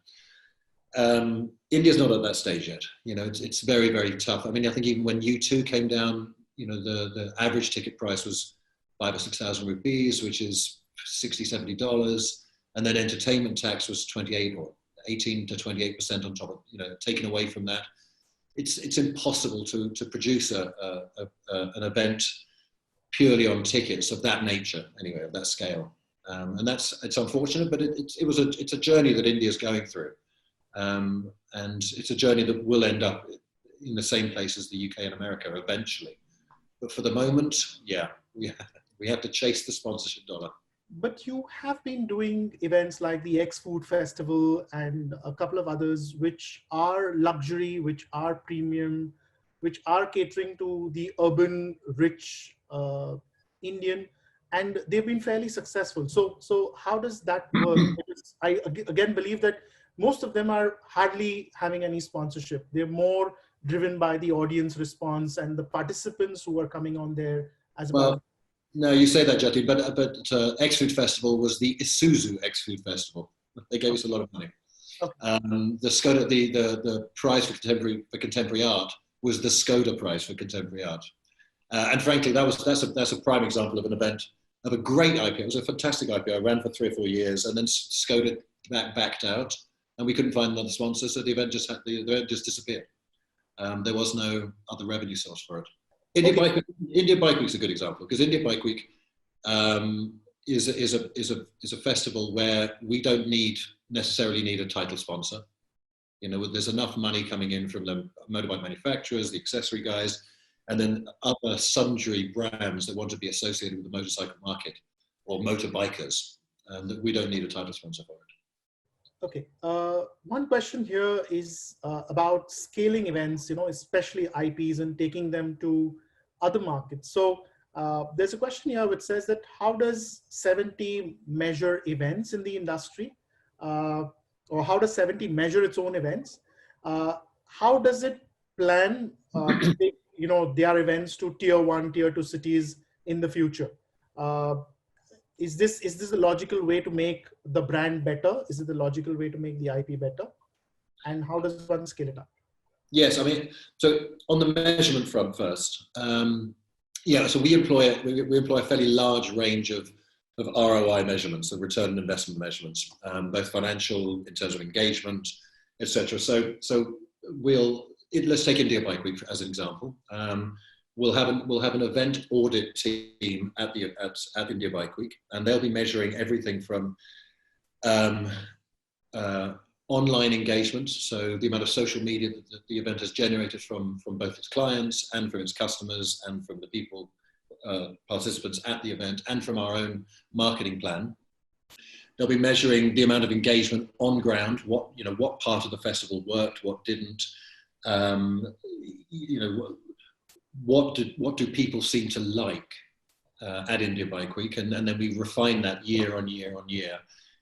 India's not at that stage yet. It's very, very tough. I mean, I think even when U2 came down, the average ticket price was 5,000 or 6,000 rupees, which is $60, $70. And then entertainment tax was 28 or 18 to 28% on top of, taken away from that. It's impossible to produce an event purely on tickets of that nature, anyway, of that scale. And it's unfortunate, but it's a journey that India's going through. And it's a journey that will end up in the same place as the UK and America eventually. But for the moment, yeah, we have to chase the sponsorship dollar. But you have been doing events like the X Food Festival and a couple of others, which are luxury, which are premium, which are catering to the urban, rich Indian, and they've been fairly successful. So how does that work? Because I again believe that most of them are hardly having any sponsorship. They're more driven by the audience response and the participants who are coming on there as well. No, you say that, Jati, but X Food Festival was the Isuzu X Food Festival. They gave us a lot of money. Okay. The prize for contemporary art was the Skoda Prize for contemporary art, and frankly, that's a prime example of an event of a great IPO. It was a fantastic IPO. I ran for 3 or 4 years, and then Skoda backed out, and we couldn't find another sponsor, so the event just disappeared. There was no other revenue source for it. India Bike Week is a good example, because India Bike Week is a festival where we don't necessarily need a title sponsor. There's enough money coming in from the motorbike manufacturers, the accessory guys, and then other sundry brands that want to be associated with the motorcycle market or motorbikers, that we don't need a title sponsor for it. Okay. One question here is about scaling events, especially IPs, and taking them to other markets. So there's a question here which says that how does 70 measure events in the industry? Or how does 70 measure its own events? How does it plan to take, their events to tier 1, tier 2 cities in the future? Is this a logical way to make the brand better? Is it the logical way to make the IP better? And how does one scale it up? Yes, so on the measurement front first, so we employ a fairly large range of ROI measurements, of return on investment measurements, both financial in terms of engagement, etc. So let's take India Bike Week as an example. We'll have an event audit team at India Bike Week, and they'll be measuring everything from online engagement, so the amount of social media that the event has generated from both its clients and from its customers and from the people, participants at the event, and from our own marketing plan. They'll be measuring the amount of engagement on ground, what part of the festival worked, what didn't, what do people seem to like at India Bike Week, and then we refine that year on year on year.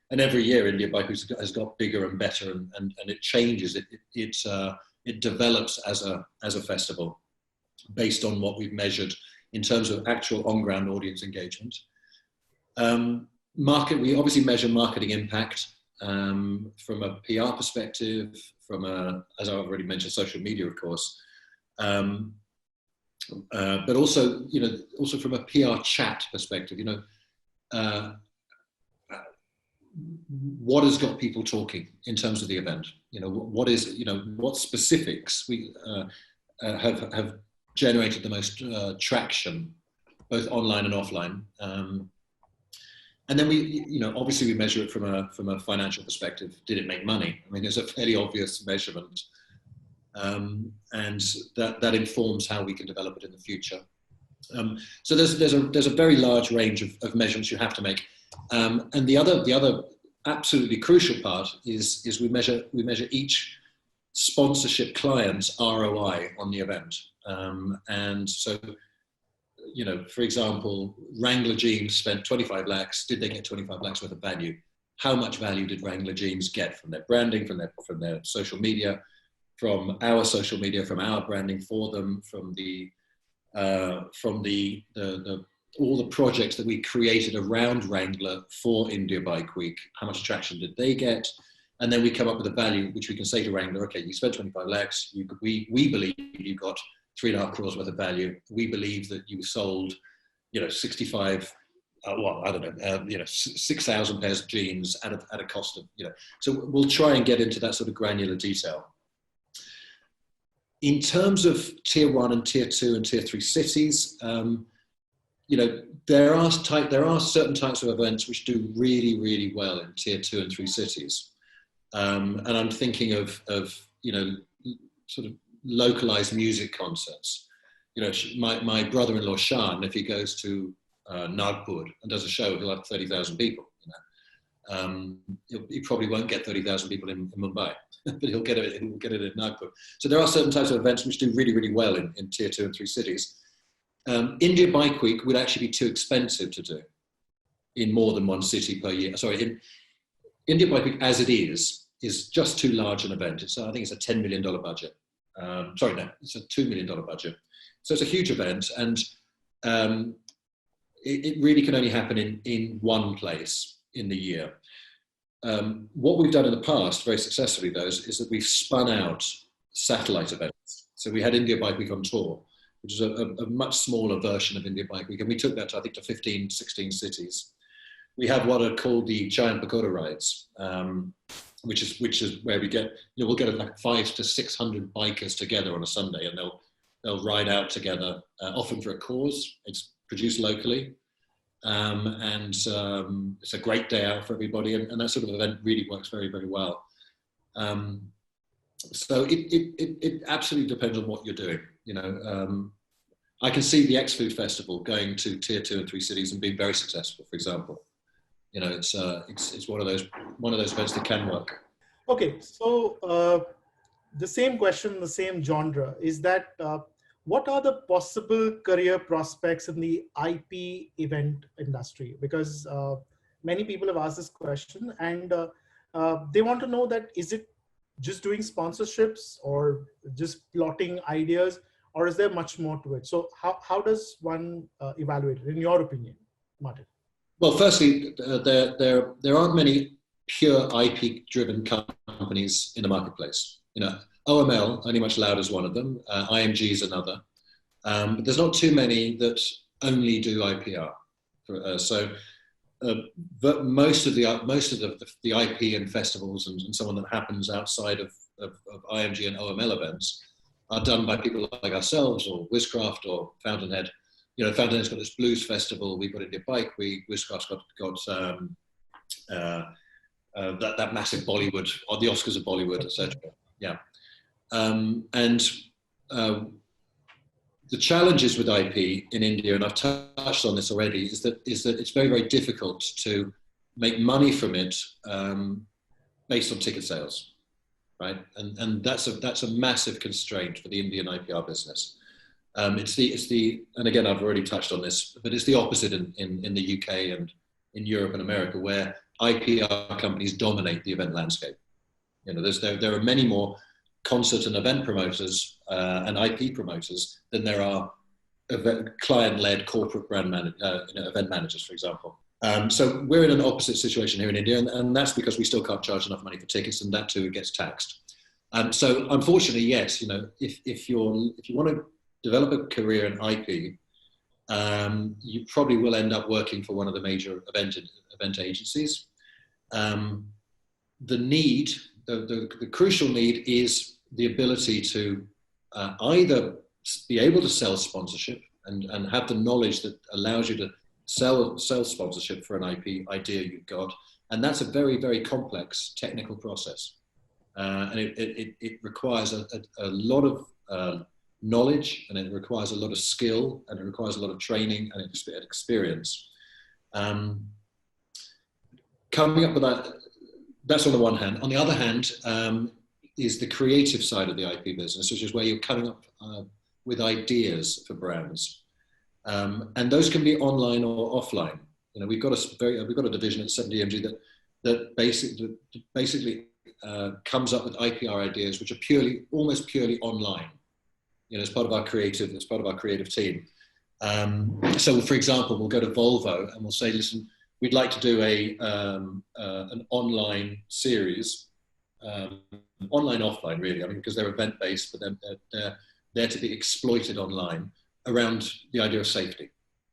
And every year India Bike Week has got bigger and better, and it changes. It develops as a festival based on what we've measured in terms of actual on-ground audience engagement. We obviously measure marketing impact from a PR perspective, as I already mentioned, social media, of course. But also from a PR chat perspective, what has got people talking in terms of the event? What specifics we have generated the most traction, both online and offline. And then obviously we measure it from a financial perspective. Did it make money? There's a fairly obvious measurement. And that informs how we can develop it in the future. So there's a very large range of measurements you have to make. And the other absolutely crucial part is we measure each sponsorship client's ROI on the event. And so, for example, Wrangler jeans spent 25 lakhs. Did they get 25 lakhs worth of value? How much value did Wrangler jeans get from their branding, from their social media, from our social media, from our branding for them, from all the projects that we created around Wrangler for India Bike Week? How much traction did they get? And then we come up with a value which we can say to Wrangler, okay, you spent 25 lakhs. We believe you got 3.5 crores worth of value. We believe that you sold, 65 well, I don't know, 6,000 pairs of jeans at a cost of, so we'll try and get into that sort of granular detail. In terms of tier 1 and tier 2 and tier 3 cities, there are certain types of events which do really, really well in tier 2 and 3 cities. And I'm thinking of sort of localized music concerts. My brother-in-law, Shan, if he goes to Nagpur and does a show, he'll have 30,000 people. He probably won't get 30,000 people in Mumbai, but he'll get it in Nagpur. So there are certain types of events which do really, really well in tier 2 and 3 cities. India Bike Week would actually be too expensive to do in more than one city per year. Sorry, India Bike Week as it is just too large an event. I think it's a $10 million budget. It's a $2 million budget. So it's a huge event, and it really can only happen in one place in the year. What we've done in the past, very successfully though, is that we've spun out satellite events. So we had India Bike Week on tour, which is a much smaller version of India Bike Week, and we took that to, I think, to 15, 16 cities. We have what are called the giant pagoda rides, which is where we get, we'll get like 500 to 600 bikers together on a Sunday, and they'll ride out together, often for a cause. It's produced locally, and it's a great day out for everybody, and that sort of event really works very, very well. So it absolutely depends on what you're doing. I can see the X-Food Festival going to tier 2 and 3 cities and being very successful, for example. It's one of those events that can work. Okay, so the same question, the same genre is that what are the possible career prospects in the IP event industry? Because many people have asked this question, and they want to know that, is it just doing sponsorships or just plotting ideas, or is there much more to it? So how does one evaluate it, in your opinion, Martin? Well, firstly, there aren't many pure IP-driven companies in the marketplace. OML, Only Much Louder, is one of them. IMG is another. But there's not too many that only do IPR. But most of the IP and festivals and so on that happens outside of IMG and OML events are done by people like ourselves or Wizcraft or Fountainhead. Fountainhead's got this blues festival. We've got India Bike Week. Wizcraft's got that massive Bollywood, or the Oscars of Bollywood, etc. Yeah, the challenges with IP in India, and I've touched on this already, is that it's very, very difficult to make money from it based on ticket sales, right? And that's a massive constraint for the Indian IPR business. And again, I've already touched on this, but it's the opposite in the UK and in Europe and America, where IPR companies dominate the event landscape. There are many more concert and event promoters and IP promoters than there are client-led corporate event managers, for example. So we're in an opposite situation here in India, and that's because we still can't charge enough money for tickets, and that too gets taxed. So unfortunately, yes, if you want to develop a career in IP, you probably will end up working for one of the major event agencies. The crucial need is the ability to either be able to sell sponsorship and have the knowledge that allows you to sell sponsorship for an IP idea you've got, and that's a very, very complex technical process, and it requires a lot of knowledge, and it requires a lot of skill, and it requires a lot of training and experience. Coming up with that. That's on the one hand. On the other hand, is the creative side of the IP business, which is where you're coming up with ideas for brands, and those can be online or offline. We've got a division at 70MG that basically comes up with IPR ideas which are almost purely online. As part of our creative team. So, for example, we'll go to Volvo and we'll say, listen, we'd like to do an online series, online, offline, really. Because they're event-based, but they're there to be exploited online around the idea of safety,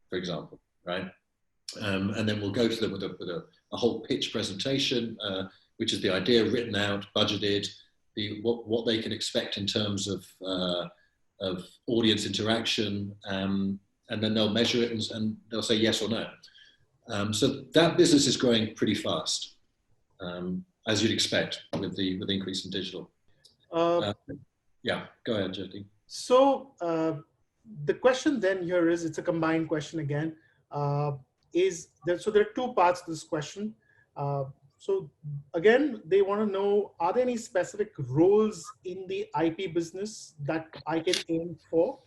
for example, right? And then we'll go to them with a whole pitch presentation, which is the idea written out, budgeted, what they can expect in terms of audience interaction, and then they'll measure it and they'll say yes or no. So that business is growing pretty fast, as you'd expect with the increase in digital. Yeah, go ahead, Jyoti. So the question then here is, it's a combined question again. So there are two parts to this question. So again, they want to know, are there any specific roles in the IP business that I can aim for?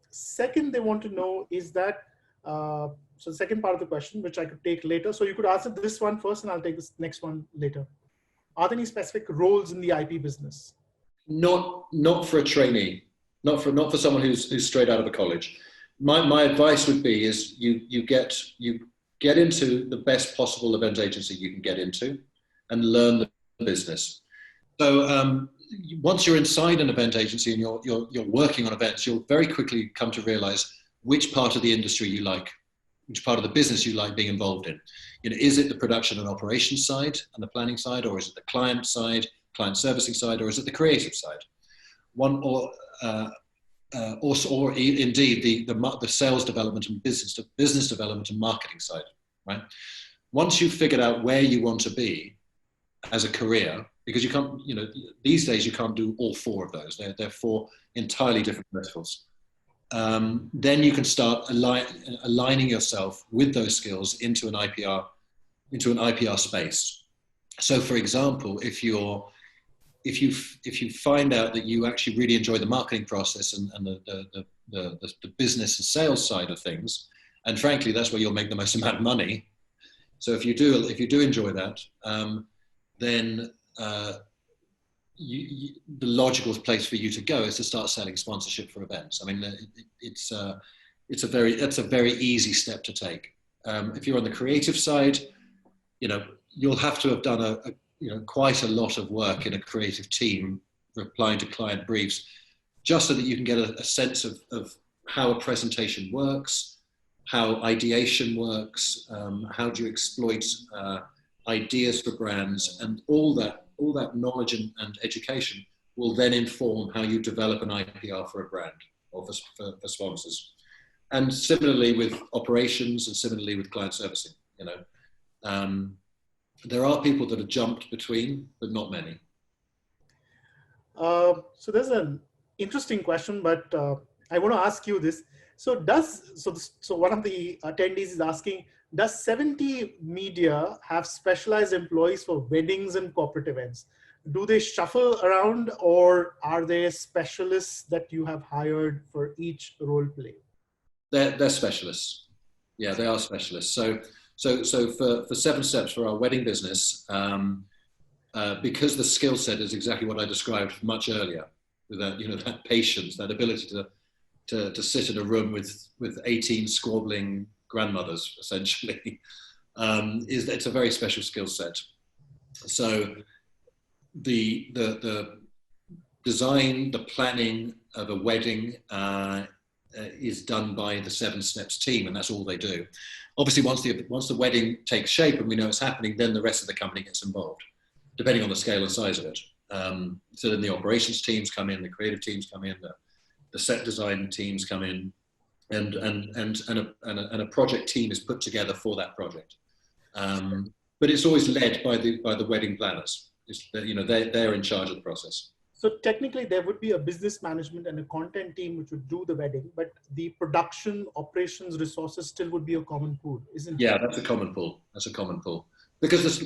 Second, they want to know is that, so the second part of the question, which I could take later. So you could answer this one first and I'll take this next one later. Are there any specific roles in the IP business? Not for a trainee, not for someone who's straight out of a college. My advice would be is you get into the best possible event agency you can get into and learn the business. So once you're inside an event agency and you're working on events, you'll very quickly come to realize which part of the industry you like, which part of the business you like being involved in. Is it the production and operations side and the planning side, or is it the client side, client servicing side, or is it the creative side? Or indeed the sales development and business development and marketing side, right? Once you've figured out where you want to be as a career, because you can't, these days you can't do all four of those. They're four entirely different verticals. Then you can start aligning yourself with those skills into an IPR space. So, for example, if you find out that you actually really enjoy the marketing process and the business and sales side of things, and frankly, that's where you'll make the most amount of money. So if you do enjoy that, then the logical place for you to go is to start selling sponsorship for events. I mean, it's a very easy step to take. If you're on the creative side, you'll have to have done quite a lot of work in a creative team, replying to client briefs, just so that you can get a sense of how a presentation works, how ideation works, how do you exploit ideas for brands, and all that knowledge and education will then inform how you develop an IPR for a brand or for sponsors. And similarly with operations and similarly with client servicing, there are people that have jumped between, but not many. So there's an interesting question, but I want to ask you this. So one of the attendees is asking, does 70 Media have specialized employees for weddings and corporate events? Do they shuffle around, or are they specialists that you have hired for each role play? They're specialists. Yeah, they are specialists. So for 7 Steps, for our wedding business, because the skill set is exactly what I described much earlier, with that patience, that ability to sit in a room with 18 squabbling grandmothers, essentially, it's a very special skill set. So the design, the planning of a wedding is done by the 7 Steps team, and that's all they do. Obviously, once the wedding takes shape and we know it's happening, then the rest of the company gets involved, depending on the scale and size of it. So then the operations teams come in, the creative teams come in, the set design teams come in, and a project team is put together for that project. But it's always led by the wedding planners. They're in charge of the process. So technically there would be a business management and a content team which would do the wedding, but the production, operations, resources still would be a common pool, isn't it? Yeah, that's a common pool. Because this,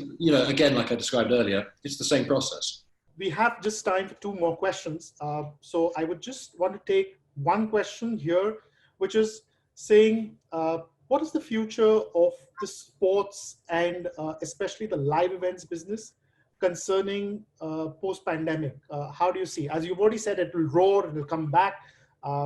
again, like I described earlier, it's the same process. We have just time for 2 more questions. So I would just want to take one question here, which is saying, what is the future of the sports and especially the live events business concerning post-pandemic? How do you see? As you've already said, it will roar, it will come back.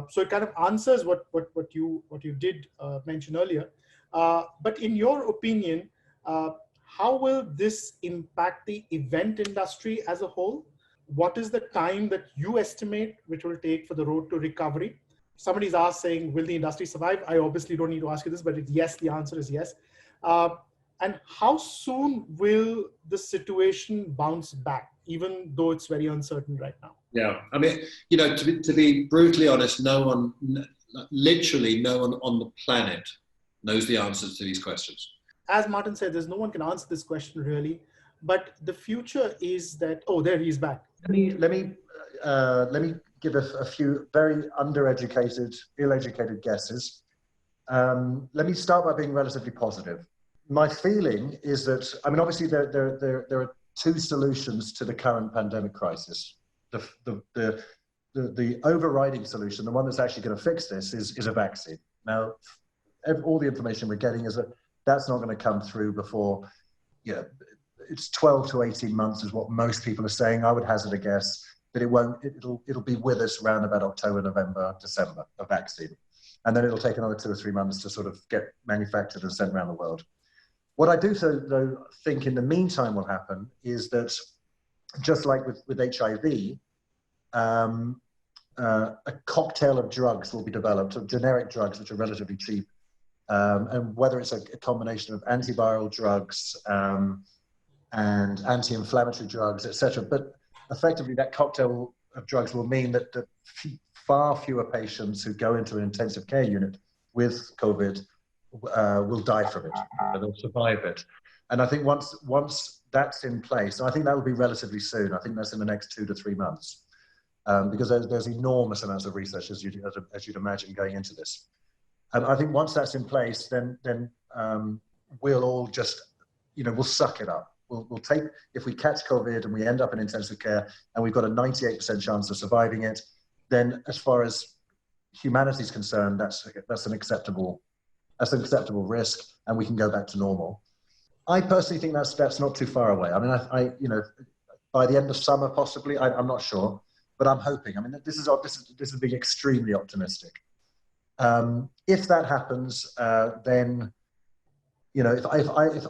So it kind of answers what you did mention earlier. But in your opinion, how will this impact the event industry as a whole? What is the time that you estimate which will take for the road to recovery? somebody's asked saying, will the industry survive? I obviously don't need to ask you this, but yes, the answer is yes. And how soon will the situation bounce back, even though it's very uncertain right now? Yeah, I mean, you know, to be brutally honest, literally no one on the planet knows the answers to these questions. As Martin said, there's no one can answer this question really, but the future is that, oh, there he's back. Let me give a few very undereducated, ill-educated guesses. Let me start by being relatively positive. My feeling is that, I mean, obviously there are two solutions to the current pandemic crisis. The overriding solution, the one that's actually going to fix this, is a vaccine. Now, all the information we're getting is that that's not going to come through before, it's 12 to 18 months is what most people are saying. I would hazard a guess that it'll be with us around about October, November, December, a vaccine. And then it'll take another 2 or 3 months to sort of get manufactured and sent around the world. What I do though think in the meantime will happen is that, just like with HIV, a cocktail of drugs will be developed, of generic drugs which are relatively cheap, and whether it's a combination of antiviral drugs and anti-inflammatory drugs, etc. But effectively, that cocktail of drugs will mean that far fewer patients who go into an intensive care unit with COVID will die from it. They'll survive it. And I think once that's in place, I think that will be relatively soon. I think that's in the next 2 to 3 months, because there's enormous amounts of research, as you'd imagine, going into this. And I think once that's in place, then we'll all just, we'll suck it up. We'll take, if we catch COVID and we end up in intensive care and we've got a 98% chance of surviving it, then as far as humanity is concerned, that's an acceptable risk, and we can go back to normal. I personally think that's not too far away. I mean, I by the end of summer possibly. I'm not sure, but I'm hoping. I mean, this is being extremely optimistic. If that happens, then if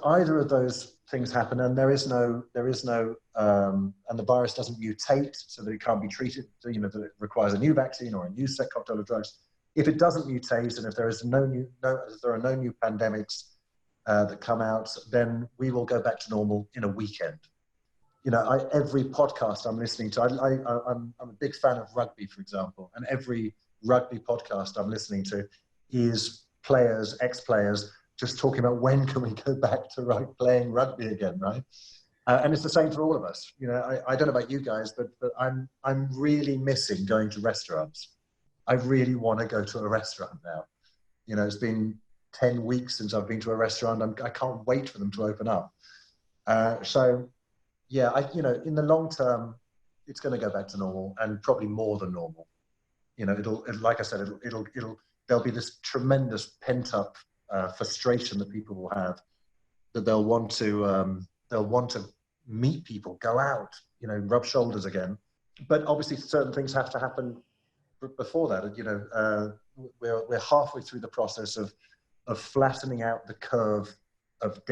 either of those things happen and there is no and the virus doesn't mutate so that it can't be treated, that it requires a new vaccine or a new set cocktail of drugs. If it doesn't mutate and if there are no new pandemics that come out, then we will go back to normal in a weekend. Every podcast I'm listening to, I'm a big fan of rugby, for example, and every rugby podcast I'm listening to is players, ex-players, just talking about when can we go back to playing rugby again, right? And it's the same for all of us. I don't know about you guys, but I'm really missing going to restaurants. I really want to go to a restaurant now. It's been 10 weeks since I've been to a restaurant. I can't wait for them to open up. So, yeah, in the long term, it's going to go back to normal, and probably more than normal. Like I said, there'll be this tremendous pent up frustration that people will have, that they'll want to meet people, go out, rub shoulders again. But obviously, certain things have to happen before that. We're halfway through the process of flattening out the curve of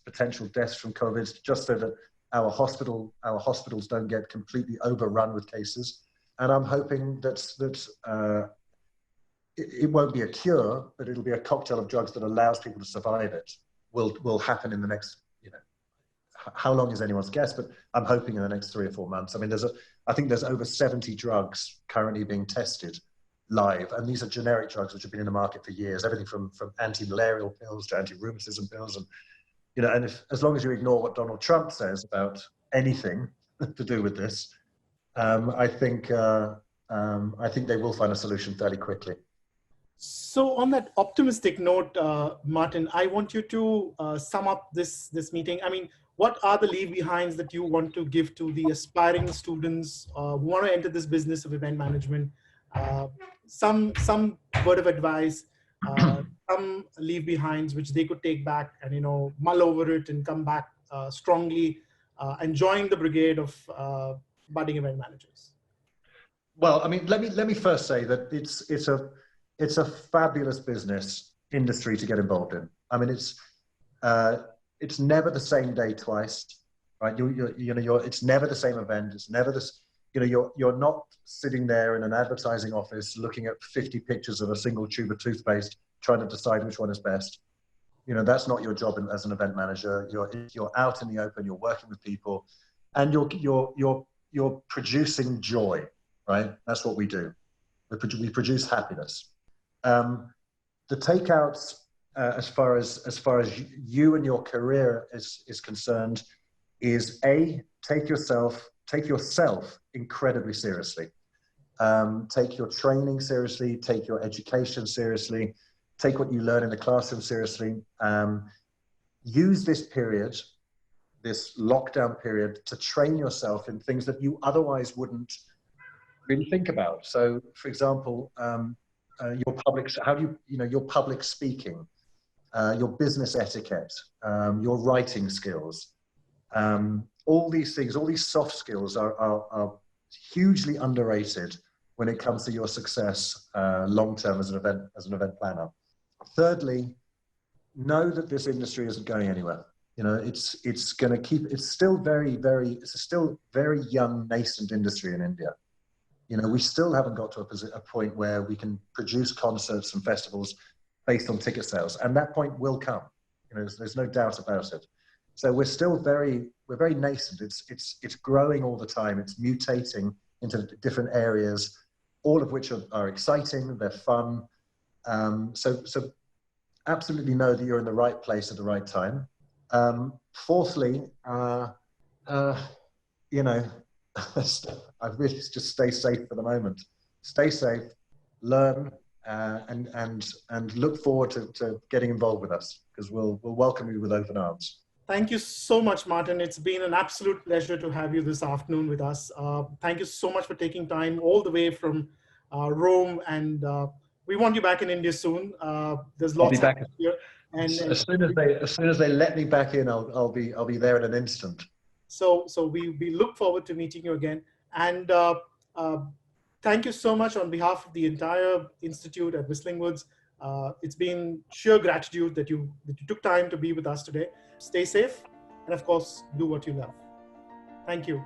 potential deaths from COVID, just so that our hospitals don't get completely overrun with cases. And I'm hoping that it won't be a cure, but it'll be a cocktail of drugs that allows people to survive it. Will happen in the next, how long is anyone's guess, but I'm hoping in the next 3 or 4 months. I mean, I think there's over 70 drugs currently being tested live, and these are generic drugs which have been in the market for years, everything from anti-malarial pills to anti-rheumatism pills. And as long as you ignore what Donald Trump says about anything to do with this, I think they will find a solution fairly quickly. So on that optimistic note, Martin, I want you to sum up this meeting. I mean, what are the leave behinds that you want to give to the aspiring students who want to enter this business of event management? Some word of advice, some leave behinds which they could take back and mull over it and come back strongly and join the brigade of budding event managers. Well, I mean, let me first say that it's a fabulous business industry to get involved in. I mean, it's never the same day twice, right? It's never the same event. It's never this. you're not sitting there in an advertising office looking at 50 pictures of a single tube of toothpaste, trying to decide which one is best. That's not your job as an event manager. You're out in the open, you're working with people, and you're producing joy, right? That's what we do. We produce happiness. The takeouts, as far as you and your career is concerned, is take yourself incredibly seriously. Take your training seriously, take your education seriously, take what you learn in the classroom seriously. Use this period, this lockdown period, to train yourself in things that you otherwise wouldn't really think about. So, for example, your public speaking, your business etiquette, your writing skills. All these things, all these soft skills are hugely underrated when it comes to your success long-term as an event planner. Thirdly, know that this industry isn't going anywhere. It's going to keep. It's still it's a still very young, nascent industry in India. We still haven't got to a point where we can produce concerts and festivals based on ticket sales, and that point will come. There's no doubt about it. So we're very nascent. It's growing all the time. It's mutating into different areas, all of which are exciting. They're fun. So absolutely know that you're in the right place at the right time. Fourthly, I really just stay safe for the moment. Stay safe, learn, and look forward to getting involved with us, because we'll welcome you with open arms. Thank you so much, Martin. It's been an absolute pleasure to have you this afternoon with us. Thank you so much for taking time all the way from Rome, and we want you back in India soon. There's lots of here. And as soon as they let me back in, I'll be there in an instant. So we look forward to meeting you again. And thank you so much on behalf of the entire Institute at Whistling Woods. It's been sheer gratitude that you took time to be with us today. Stay safe, and of course, do what you love. Thank you.